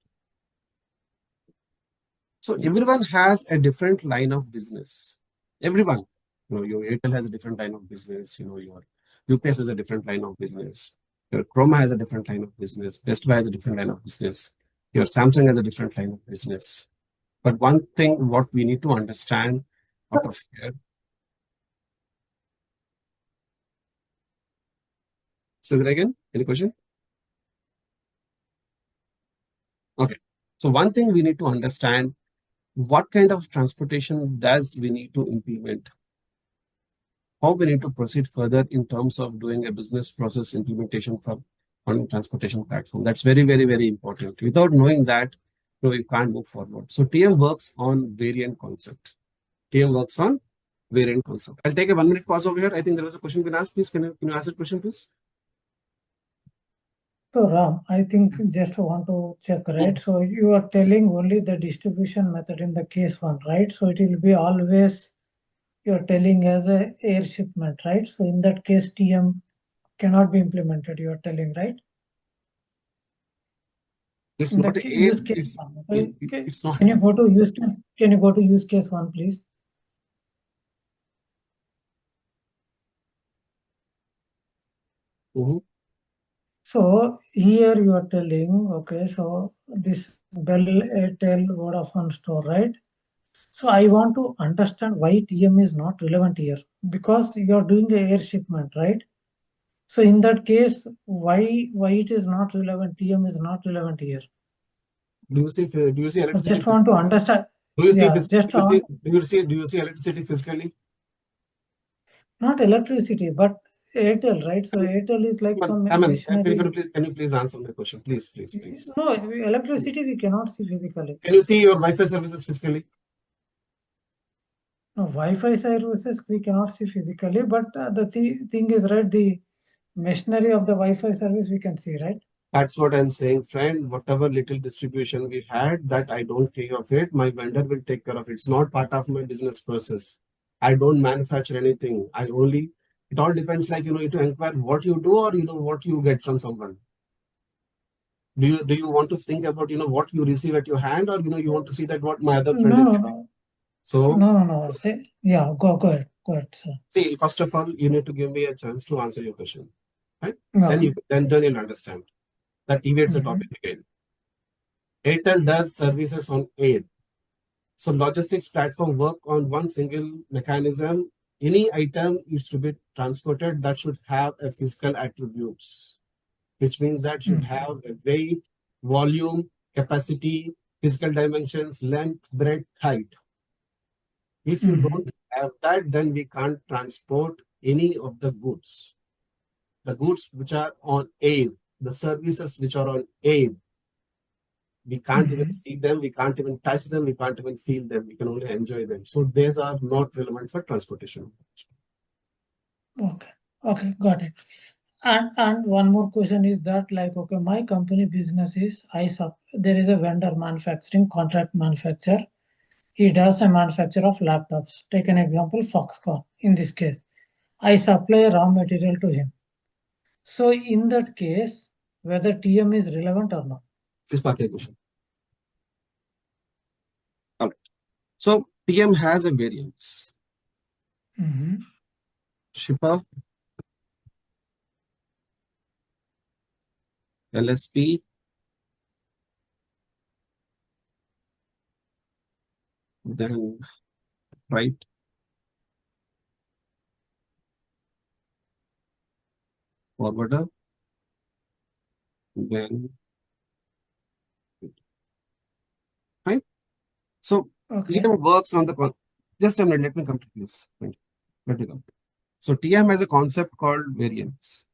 So everyone has a different line of business. Everyone. Your Airtel has a different line of business. Your UPS has a different line of business. Your Chroma has a different line of business. Best Buy has a different line of business. Your Samsung has a different line of business. But one thing what we need to understand out of here. Say that again. Any question? Okay. So one thing we need to understand, what kind of transportation does we need to implement? How we need to proceed further in terms of doing a business process implementation on a transportation platform. That's very, very, very important. Without knowing that, we can't move forward. So TM works on variant concept. TM works on variant concept. I'll take a 1-minute pause over here. I think there was a question been asked. Please, can you ask the question, please? So Ram, I think just want to check, right? So you are telling only the distribution method in the case 1, right? So it will be always you're telling as a air shipment, right? So in that case, TM cannot be implemented, you're telling, right? It's in not the a use case it, 1. Okay. it's not. Can you go to use case? Can you go to use case 1, please? So here you are telling, okay, so this Bell, Airtel, Vodafone store, right? So I want to understand why TM is not relevant here, because you are doing a air shipment, right? So in that case, why it is not relevant? TM is not relevant here. Do you see I electricity? just want to understand. Do you see Yeah, just on do you see electricity physically? not electricity, but Airtel, right? So Airtel is like some machinery. Can you please answer my question, please, please, please? No, electricity we cannot see physically. Can you see your Wi-Fi services physically? No, Wi-Fi services we cannot see physically, but the thing is, right, the machinery of the Wi-Fi service we can see, right? That's what I'm saying, friend. Whatever little distribution we had, that I don't take of it. My vendor will take care of it. It's not part of my business process. I don't manufacture anything. It all depends, like, you to inquire what you do, or, what you get from someone. Do you want to think about, what you receive at your hand, or, you want to see that what my other friend is getting? No. So, No. Say, yeah, go ahead, sir. see, first of all, you need to give me a chance to answer your question, right? No. Then you'll understand. That deviates the topic again. Airtel does services on air. So logistics platform work on one single mechanism. Any item is to be transported that should have a physical attributes, which means that should have a weight, volume, capacity, physical dimensions, length, breadth, height. If you don't have that, then we can't transport any of the goods. The goods which are on air, the services which are on air, we can't even see them, we can't even touch them, we can't even feel them, we can only enjoy them. So these are not relevant for transportation. Okay, got it. And one more question is that, like, okay, my company business is there is a vendor manufacturing contract manufacturer. He does a manufacture of laptops. Take an example, Foxconn. In this case, I supply raw material to him. So in that case, whether TM is relevant or not? Please park your question. All right. So TM has a variance. Shipper, LSP, then right, forwarder, then right. So TM works on the just a minute, let me come to this. Let me come. So TM has a concept called variance.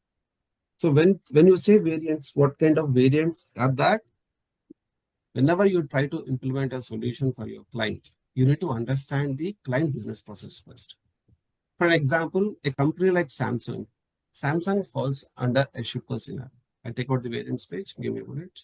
So when you say variance, what kind of variance are that? Whenever you try to implement a solution for your client, you need to understand the client business process first. For an example, a company like Samsung. Samsung falls under a shipper scenario. I take out the variance page, give me a minute.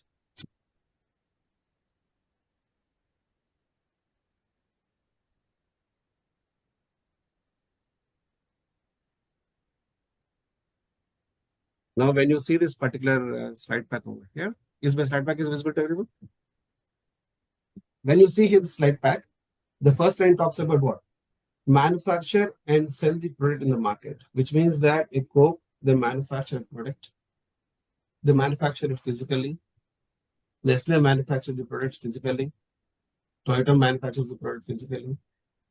Now, when you see this particular slide pack over here, is my slide pack is visible to everyone? When you see his slide pack, the first line talks about what? Manufacture and sell the product in the market, which means that a Coke, they manufacture a product. They manufacture it physically. Nestle manufactures the product physically. Toyota manufactures the product physically.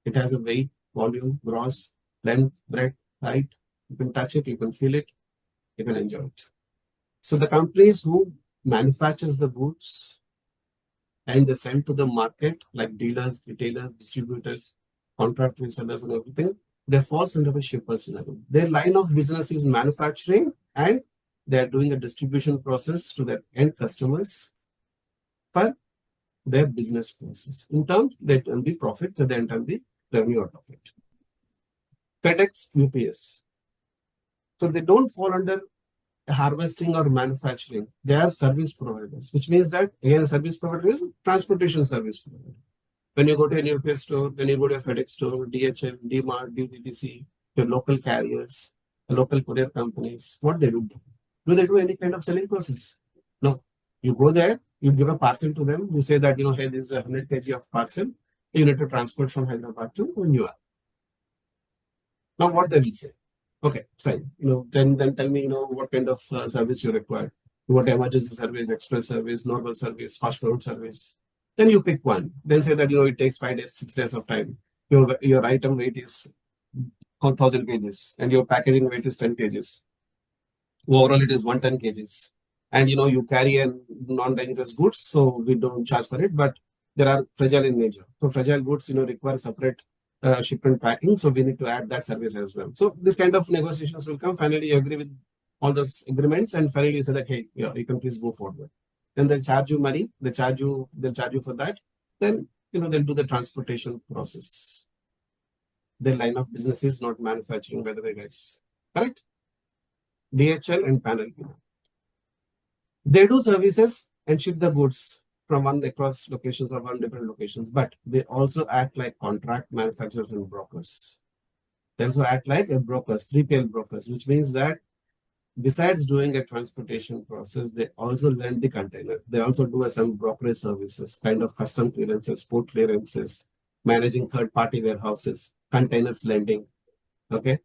It has a weight, volume, gross, length, breadth, height. You can touch it, you can feel it, you can enjoy it. So the companies who manufactures the goods and they send to the market, like dealers, retailers, distributors, contract resellers and everything, they fall under a shipper scenario. Their line of business is manufacturing and they are doing a distribution process to their end customers for their business process. In terms, they turn the profit, they then turn the revenue out of it. FedEx, UPS. So they don't fall under harvesting or manufacturing. They are service providers, which means that, again, service provider is transportation service provider. When you go to an UPS store, when you go to a FedEx store, DHL, DMart, DTDC, your local carriers, local courier companies, what they do? Do they do any kind of selling process? No. You go there, you give a parcel to them, you say that, hey, this is 100 kg of parcel, you need to transport from Hyderabad to New York. Now, what they will say? Okay, fine. Then tell me, what kind of service you require. What emergency service, express service, normal service, fast food service. Then you pick one. Then say that, it takes 5 days, 6 days of time. Your item weight is 1,000 kgs and your packaging weight is 10 kgs. Overall, it is 110 kgs. And you carry a non-dangerous goods, so we don't charge for it, but there are fragile in nature. So fragile goods, require separate shipment packing. So we need to add that service as well. So this kind of negotiations will come. Finally, you agree with all those agreements, and finally you say that, hey, yeah, you can please go forward. Then they'll charge you money. They'll charge you for that. Then they'll do the transportation process. Their line of business is not manufacturing, by the way, guys. Correct? DHL and panel. They do services and ship the goods from one across locations or one different locations, but they also act like contract manufacturers and brokers. They also act like a brokers, 3PL brokers, which means that besides doing a transportation process, they also lend the container. They also do some brokerage services, kind of custom clearances, port clearances, managing third-party warehouses, containers lending, okay,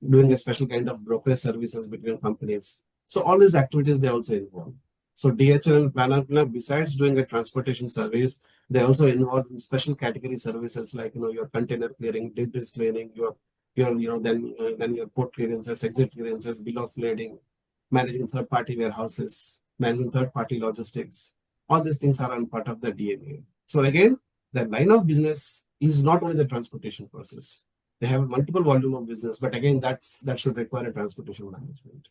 doing a special kind of brokerage services between companies. So all these activities they also involve. So DHL and Planner, besides doing a transportation service, they also involve in special category services like your container clearing, debris clearing, your then your port clearances, exit clearances, bill of lading, managing third-party warehouses, managing third-party logistics. All these things are on part of the DNA. So again, the line of business is not only the transportation process. They have multiple volume of business, but again, that should require a transportation management.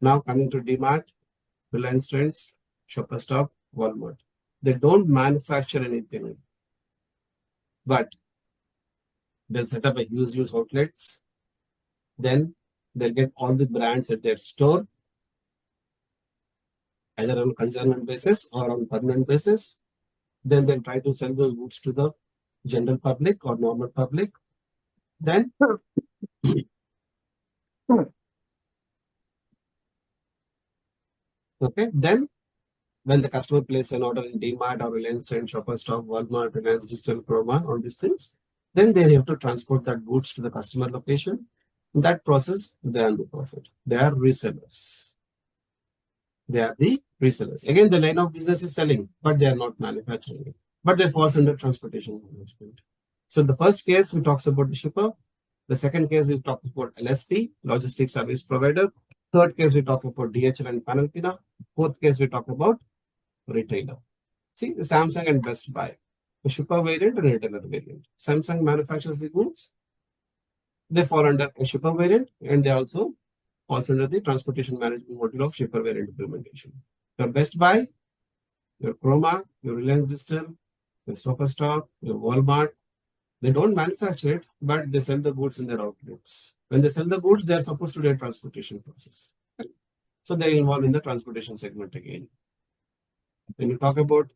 Now coming to DMart, Reliance Trends, Shopper Stop, Walmart. They don't manufacture anything, but they'll set up a huge outlets. Then they'll get all the brands at their store, either on consignment basis or on permanent basis. Then they'll try to sell those goods to the general public or normal public. Then okay, then when the customer places an order in DMart or Reliance Trend, Shopper Stop, Walmart, Reliance Digital, Chroma, all these things, then they have to transport that goods to the customer location. In that process, they earn the profit. They are resellers. They are the resellers. Again, the line of business is selling, but they are not manufacturing it. But they falls under transportation management. So in the first case, we talked about the shipper. The second case, we talked about LSP, logistics service provider. Third case, we talk about DHL and Panalpina. Fourth case, we talk about retailer. See, the Samsung and Best Buy, the shipper variant and retailer variant. Samsung manufactures the goods. They fall under a shipper variant, and they also falls under the transportation management module of shipper variant implementation. Your Best Buy, your Chroma, your Reliance Digital, your Stop, your Walmart, they don't manufacture it, but they sell the goods in their outlets. When they sell the goods, they are supposed to do a transportation process. So they involve in the transportation segment again. When you talk about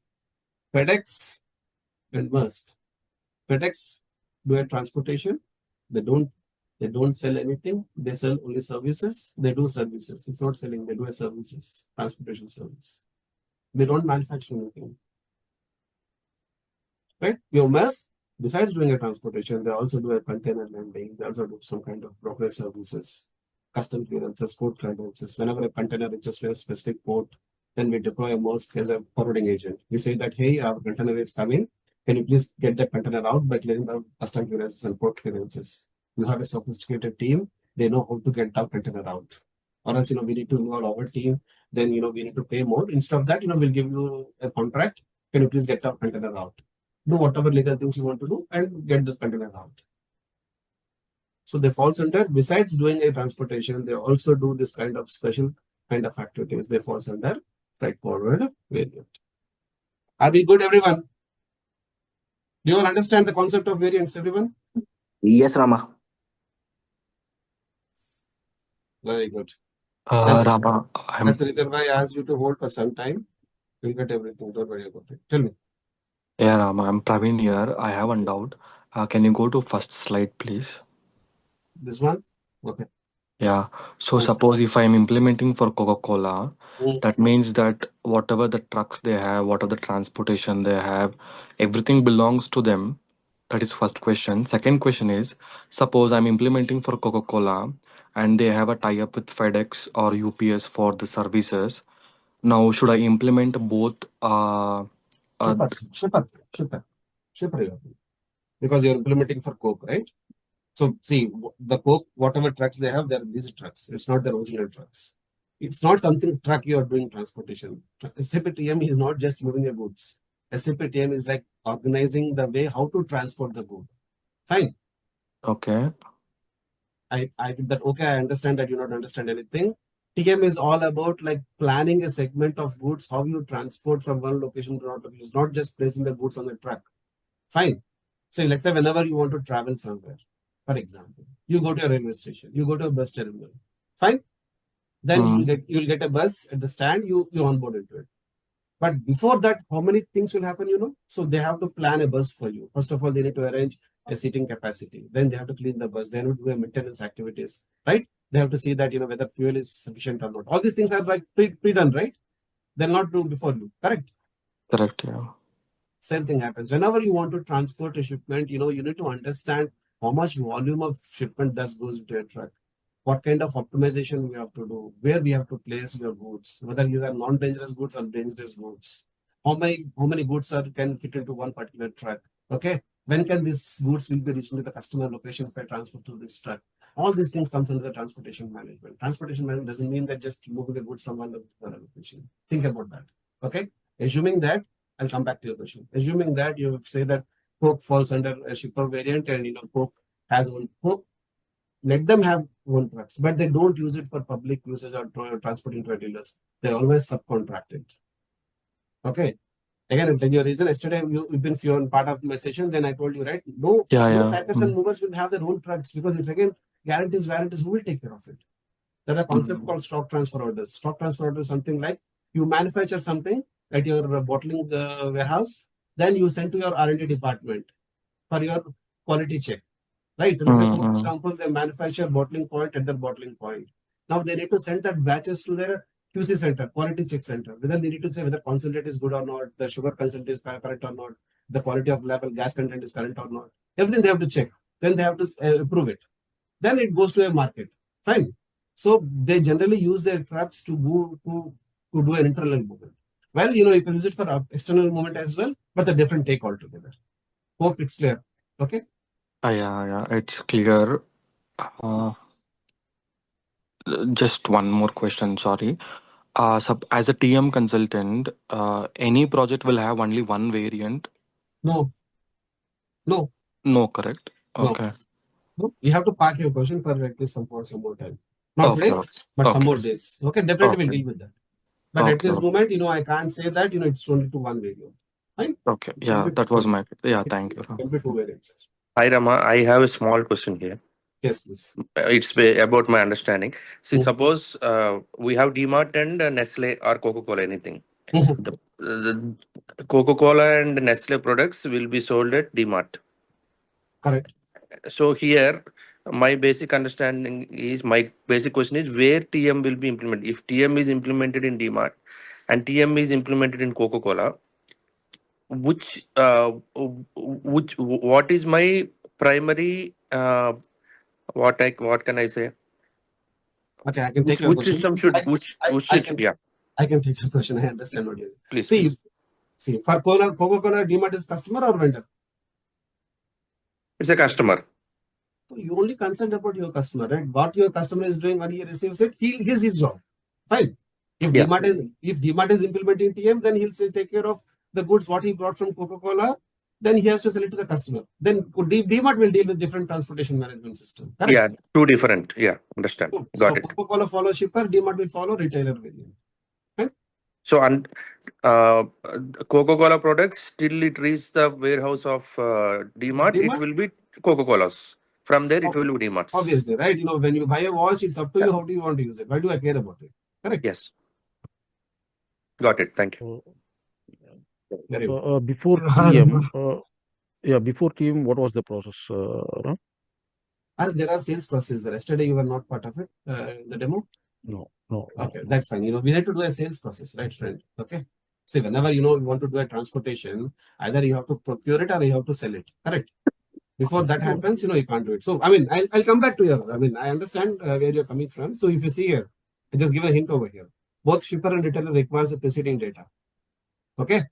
FedEx and Maersk, FedEx do a transportation. They don't sell anything. They sell only services. They do services. It's not selling. They do a services, transportation service. They don't manufacture anything. Right? Your Maersk, besides doing a transportation, they also do a container landing. They also do some kind of brokerage services, custom clearances, port clearances. Whenever a container reaches to a specific port, then we deploy a Maersk as a forwarding agent. We say that, hey, our container is coming. Can you please get the container out by clearing the custom clearances and port clearances? You have a sophisticated team. They know how to get the container out. Or else, we need to involve our team. Then, we need to pay more. Instead of that, we'll give you a contract. Can you please get the container out? Do whatever legal things you want to do and get this container out. So they falls under, besides doing a transportation, they also do this kind of special kind of activities. They falls under freight forward variant. Are we good, everyone? Do you all understand the concept of variants, everyone? Yes, Rama. Very good. That's Rama, the reason why I asked you to hold for some time. You'll get everything. Don't worry about it. Tell me. yeah, Rama, I'm Praveen here. I have one doubt. Can you go to first slide, please? This one? Okay. Yeah. So suppose if I'm implementing for Coca-Cola, Mm. that means that whatever the trucks they have, whatever the transportation they have, everything belongs to them. That is first question. Second question is, suppose I'm implementing for Coca-Cola and they have a tie-up with FedEx or UPS for the services. Now, should I implement both? Shipper. You have to. Because you're implementing for Coke, right? So see, the Coke, whatever trucks they have, they're these trucks. It's not their original trucks. It's not something truck you are doing transportation. SAP TM is not just moving the goods. SAP TM is like organizing the way how to transport the good. Fine. Okay. I did that. Okay, I understand that you not understand anything. TM is all about like planning a segment of goods, how you transport from one location to another location. It's not just placing the goods on the truck. Fine. So let's say whenever you want to travel somewhere, for example, you go to a railway station, you go to a bus terminal. Fine. Then Mm. you'll get a bus at the stand, you onboard into it. But before that, how many things will happen, you know? So they have to plan a bus for you. First of all, they need to arrange a seating capacity. Then they have to clean the bus. They have to do maintenance activities, right? They have to see that, you know, whether fuel is sufficient or not. All these things are like pre-done, right? They'll not do before you, correct? Correct. Yeah. Same thing happens. Whenever you want to transport a shipment, you know, you need to understand how much volume of shipment does goes into a truck. What kind of optimization we have to do, where we have to place your goods, whether these are non-dangerous goods or dangerous goods. How many goods are can fit into one particular truck? Okay. When can these goods will be reaching to the customer location if I transport to this truck? All these things comes under the transportation management. Transportation management doesn't mean that just moving the goods from one to another location. Think about that. Okay. Assuming that, I'll come back to your question. Assuming that you say that Coke falls under a shipper variant and you know Coke has one Coke, let them have own trucks, but they don't use it for public usage or transporting to dealers. They always subcontract it. Okay. Again, I'll tell you a reason. Yesterday, you've been few part of my session. Then I told you, right? No, Yeah. no Yeah. packers and movers will have their own trucks because it's again guarantees, warranties. Who will take care of it? There's a concept Mm. called stock transfer orders. Stock transfer orders is something like you manufacture something at your bottling warehouse, then you send to your R&D department for your quality check. Right. Let's say, for Mm. example, they manufacture bottling point at their bottling point. Now they need to send that batches to their QC center, quality check center. Whether they need to say whether concentrate is good or not, the sugar content is correct or not, the quality of level, gas content is correct or not. Everything they have to check. Then they have to approve it. Then it goes to a market. Fine. So they generally use their trucks to go to do an internal movement. Well, you know, you can use it for external movement as well, but the different take altogether. Hope it's clear. Okay. Yeah. Yeah. It's clear. Uh, just one more question. Sorry. So as a TM consultant, any project will have only one variant. No, no, No, correct. no. Okay. No, you have to park your question for at least some more time. Not Okay. today, but some Okay. more days. Okay, definitely we'll Okay. deal with that. But at Okay. this Okay. moment, you know, I can't say that, you know, it's only to one variant. Fine? Okay. It can Yeah. be, That was my. Yeah. Thank you. it can be two variants. Hi Rama, I have a small question here. Yes, please. About my understanding. See, Mhm. suppose we have DMart and Nestle or Coca-Cola, anything. Mhm. The Coca-Cola and Nestle products will be sold at DMart. Correct. So here, my basic question is where TM will be implemented. If TM is implemented in DMart and TM is implemented in Coca-Cola, which what is my primary what can I say? Okay, I can take your Which question. system should I, which I system? can Yeah, I can take your question. I understand what you mean. please, See, please. see, for Coca-Cola, DMart is customer or vendor? It's a customer. So you only concerned about your customer, right? What your customer is doing when he receives it, he's his job. Fine. If Yeah, DMart is implementing TM, then he'll say take care of the goods what he brought from Coca-Cola. Then he has to sell it to the customer. Then DMart will deal with different transportation management system. yeah, Correct. two different. Yeah, understand. So Got it. Coca-Cola follow shipper, DMart will follow retailer variant. Fine? So, uh, Coca-Cola products till it reach the warehouse of DMart, it DMart, will be Coca-Cola's. From there, it will be DMart's. obviously, right? You know, when you buy a watch, it's up to Yeah. you how do you want to use it. Why do I care about it? Correct. Yes, got it. Thank you. Very good. Before TM, before TM, what was the process? Ram? And there are sales processes there. Yesterday you were not part of it, the demo. No, no, Okay, no. that's fine. You know, we need to do a sales process, right, friend? Okay. See, whenever you know you want to do a transportation, either you have to procure it or you have to sell it. Correct. Before that happens, you know, you can't do it. So, I mean, I'll come back to your. I mean, I understand where you're coming from. So, if you see here, I just give a hint over here. Both shipper and retailer requires the preceding data. Okay.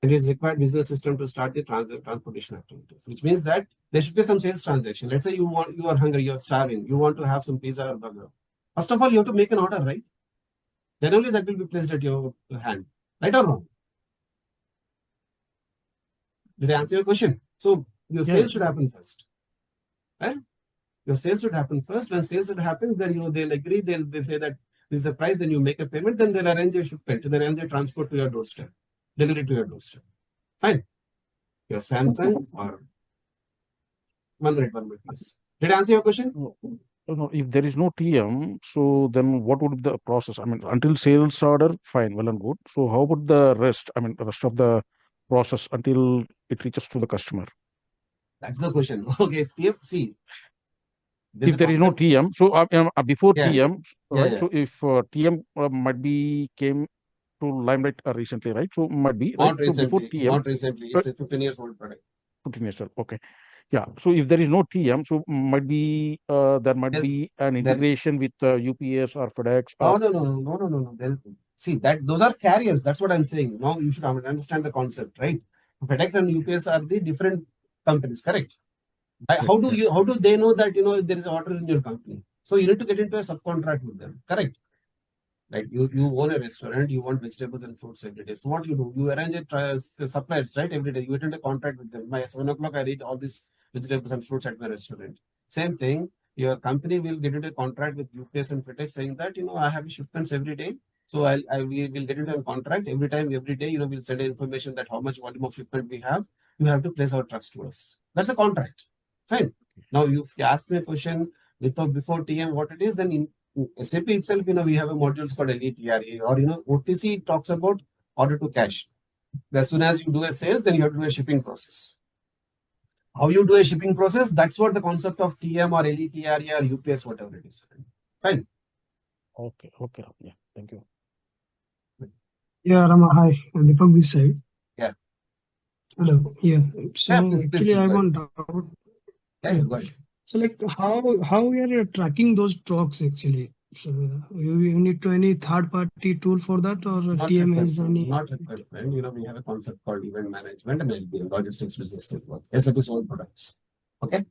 It is required business system to start the transportation activities, which means that there should be some sales transaction. Let's say you are hungry, you're starving, you want to have some pizza or burger. First of all, you have to make an order, right? then only that will be placed at your hand. Right or wrong? Did I answer your question? So your Yeah. sales should happen first. Right? Your sales should happen first. When sales should happen, then they'll agree, they'll say that this is the price, then you make a payment, then they'll arrange a shipment, they'll arrange a transport to your doorstep, delivery to your doorstep. Fine. Your Samsung or 1 minute, please. Did I answer your question? No, no, if there is no TM, so then what would be the process? I mean, until sales order, fine, well and good. So how about the rest? I mean, the rest of the process until it reaches to the customer. That's the question. Okay, if TM, see, there's If a there is no concept. TM, so before Yeah, TM, yeah, right? yeah. So if TM might be came to limelight recently, right? So might be right. Not So before recently, TM, not recently. It's a 15 years old product. 15 years old. Okay. Yeah. So if there is no TM, so might be there might Yes, be an there. integration with UPS or FedEx Oh, or no. See, that those are carriers. That's what I'm saying. Now you should understand the concept, right? FedEx and UPS are the different companies, correct? yeah, How do they know that there is an order in your company? So you need to get into a subcontract with them, correct? Like you own a restaurant, you want vegetables and fruits every day. So what you do? You arrange suppliers, right? Every day you attend a contract with them. By 7 o'clock, I eat all these vegetables and fruits at my restaurant. Same thing. Your company will get into a contract with UPS and FedEx saying that I have shipments every day. So we will get into a contract every time, every day. We'll send information that how much volume of shipment we have. You have to place our trucks to us. That's a contract. Fine. Now, if you ask me a question before TM what it is, then in SAP itself, we have a modules called LETRA, or OTC talks about order to cash. As soon as you do a sales, then you have to do a shipping process. How you do a shipping process, that's what the concept of TM or LETRA or UPS, whatever it is. Fine. okay, okay, yeah, thank you. Yeah, Rama, hi. Deepak this side. Yeah. Hello. Yeah. So Yeah, please actually, go I ahead. want doubt. Yeah, Yeah. go ahead. So like how we are tracking those trucks actually? So you need to any third party tool for that or Not TM required, is friend. any? Not required, friend. We have a concept called event management and LBM, logistics business network, SAP's own products. Okay. Okay,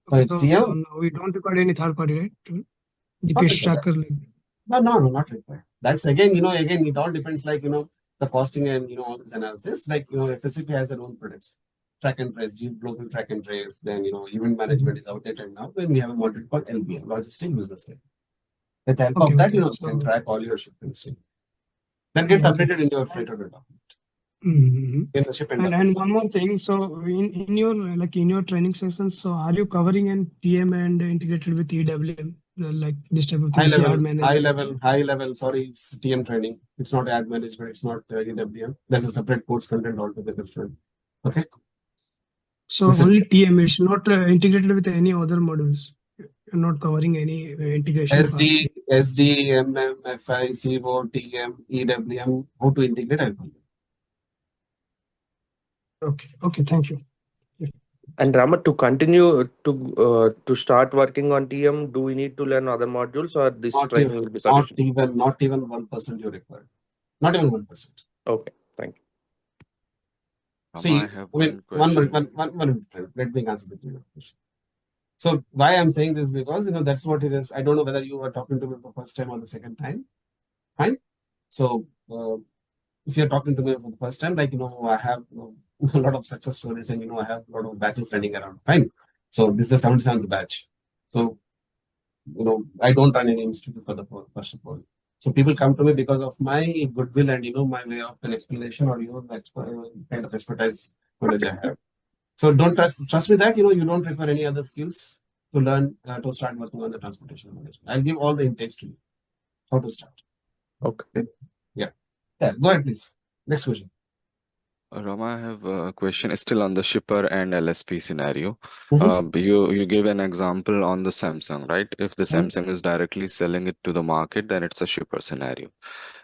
For so TM, no, we don't require any third party, right? not GPS required. tracker like. No, not required. That's again, again, it all depends the costing and, all this analysis. FSCP has their own products, track and trace, global track and trace. Then, event management is outdated now. Then we have a module called LBM, logistic business network. With the help Okay, of that, okay. you can track all your shipments. That gets Got it. updated in your freight order document. Mhm. In the ship and And documents. one more thing. So in your in your training sessions, so are you covering an TM and integrated with EWM, like this type of High things, yard level, management? sorry, it's TM training. It's not ad management, it's not EWM. There's a separate course content altogether, friend. Okay. So This is only TM, it's not integrated with any other modules. You're not covering any integration part. SD, MM, FI, CO, TM, EWM, how to integrate, I'll tell you. Okay, okay, thank you. Yeah. And Rama, to continue to start working on TM, do we need to learn other modules, or this Not training even, will be sufficient? not even 1% you require. Not even 1%. Okay, thank you. Rama, See, I have I mean, one question. one minute, friend. Let me answer the question. So why I'm saying this because that's what it is. I don't know whether you were talking to me for the first time or the second time. Fine. So if you're talking to me for the first time, I have a lot of success stories and I have a lot of batches running around. Fine. So this is the 77th batch. So I don't run any institute for the first of all. So people come to me because of my goodwill and my way of an explanation or the kind of expertise knowledge I have. So don't trust me that you don't require any other skills to learn to start working on the transportation management. I'll give all the intakes to you how to start. Okay. Yeah. Yeah. Go ahead, please. Next question. Rama, I have a question still on the shipper and LSP scenario. Mhm. You gave an example on the Samsung, right? If the Mhm. Samsung is directly selling it to the market, then it's a shipper scenario.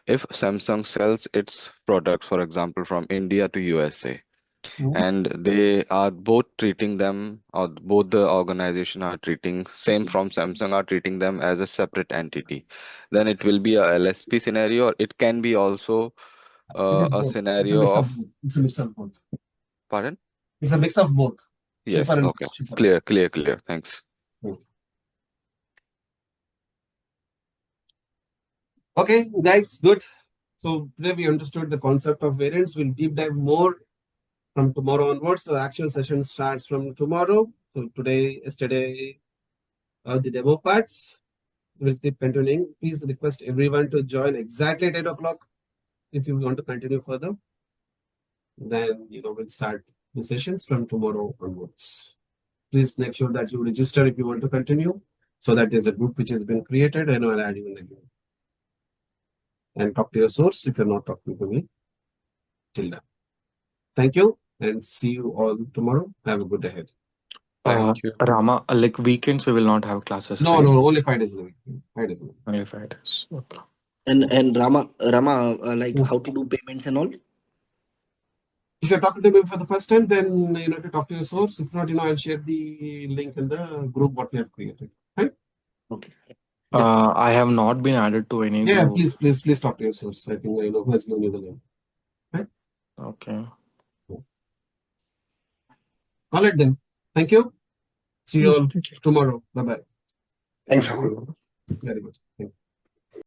If Samsung sells its product, for example, from India to USA, Mhm. and they are both treating them, or both the organization are treating, same from Samsung are treating them as a separate entity, then it will be a LSP scenario, or it can be also It is a both. It's a scenario mix of of, both. It's a mix of both. pardon? It's a mix of both. Shipper Yes, and okay. shipper. Clear. Thanks. Mhm. Okay, guys, good. So today we understood the concept of variants. We'll deep dive more from tomorrow onwards. The actual session starts from tomorrow. So today, yesterday, the demo parts will keep continuing. Please request everyone to join exactly at 8 o'clock if you want to continue further. Then we'll start the sessions from tomorrow onwards. Please make sure that you register if you want to continue, so that there's a group which has been created, and I'll add you in again. And talk to your source if you're not talking to me till now. Thank you and see you all tomorrow. Have a good day ahead. Thank you. Rama, like weekends we will not have classes, No, right? no, only 5 days a week. 5 days a week. Only 5 days. Okay. And Rama, like Hmm. how to do payments and all? If you're talking to me for the first time, then you have to talk to your source. If not, I'll share the link in the group what we have created. Right? Okay. Yeah. I have not been added to any Yeah, group. please talk to your source. I think I know who has given you the link. Right? Okay. All right then. Thank you. See you all Thank you. tomorrow. Bye bye. Thanks. Very good.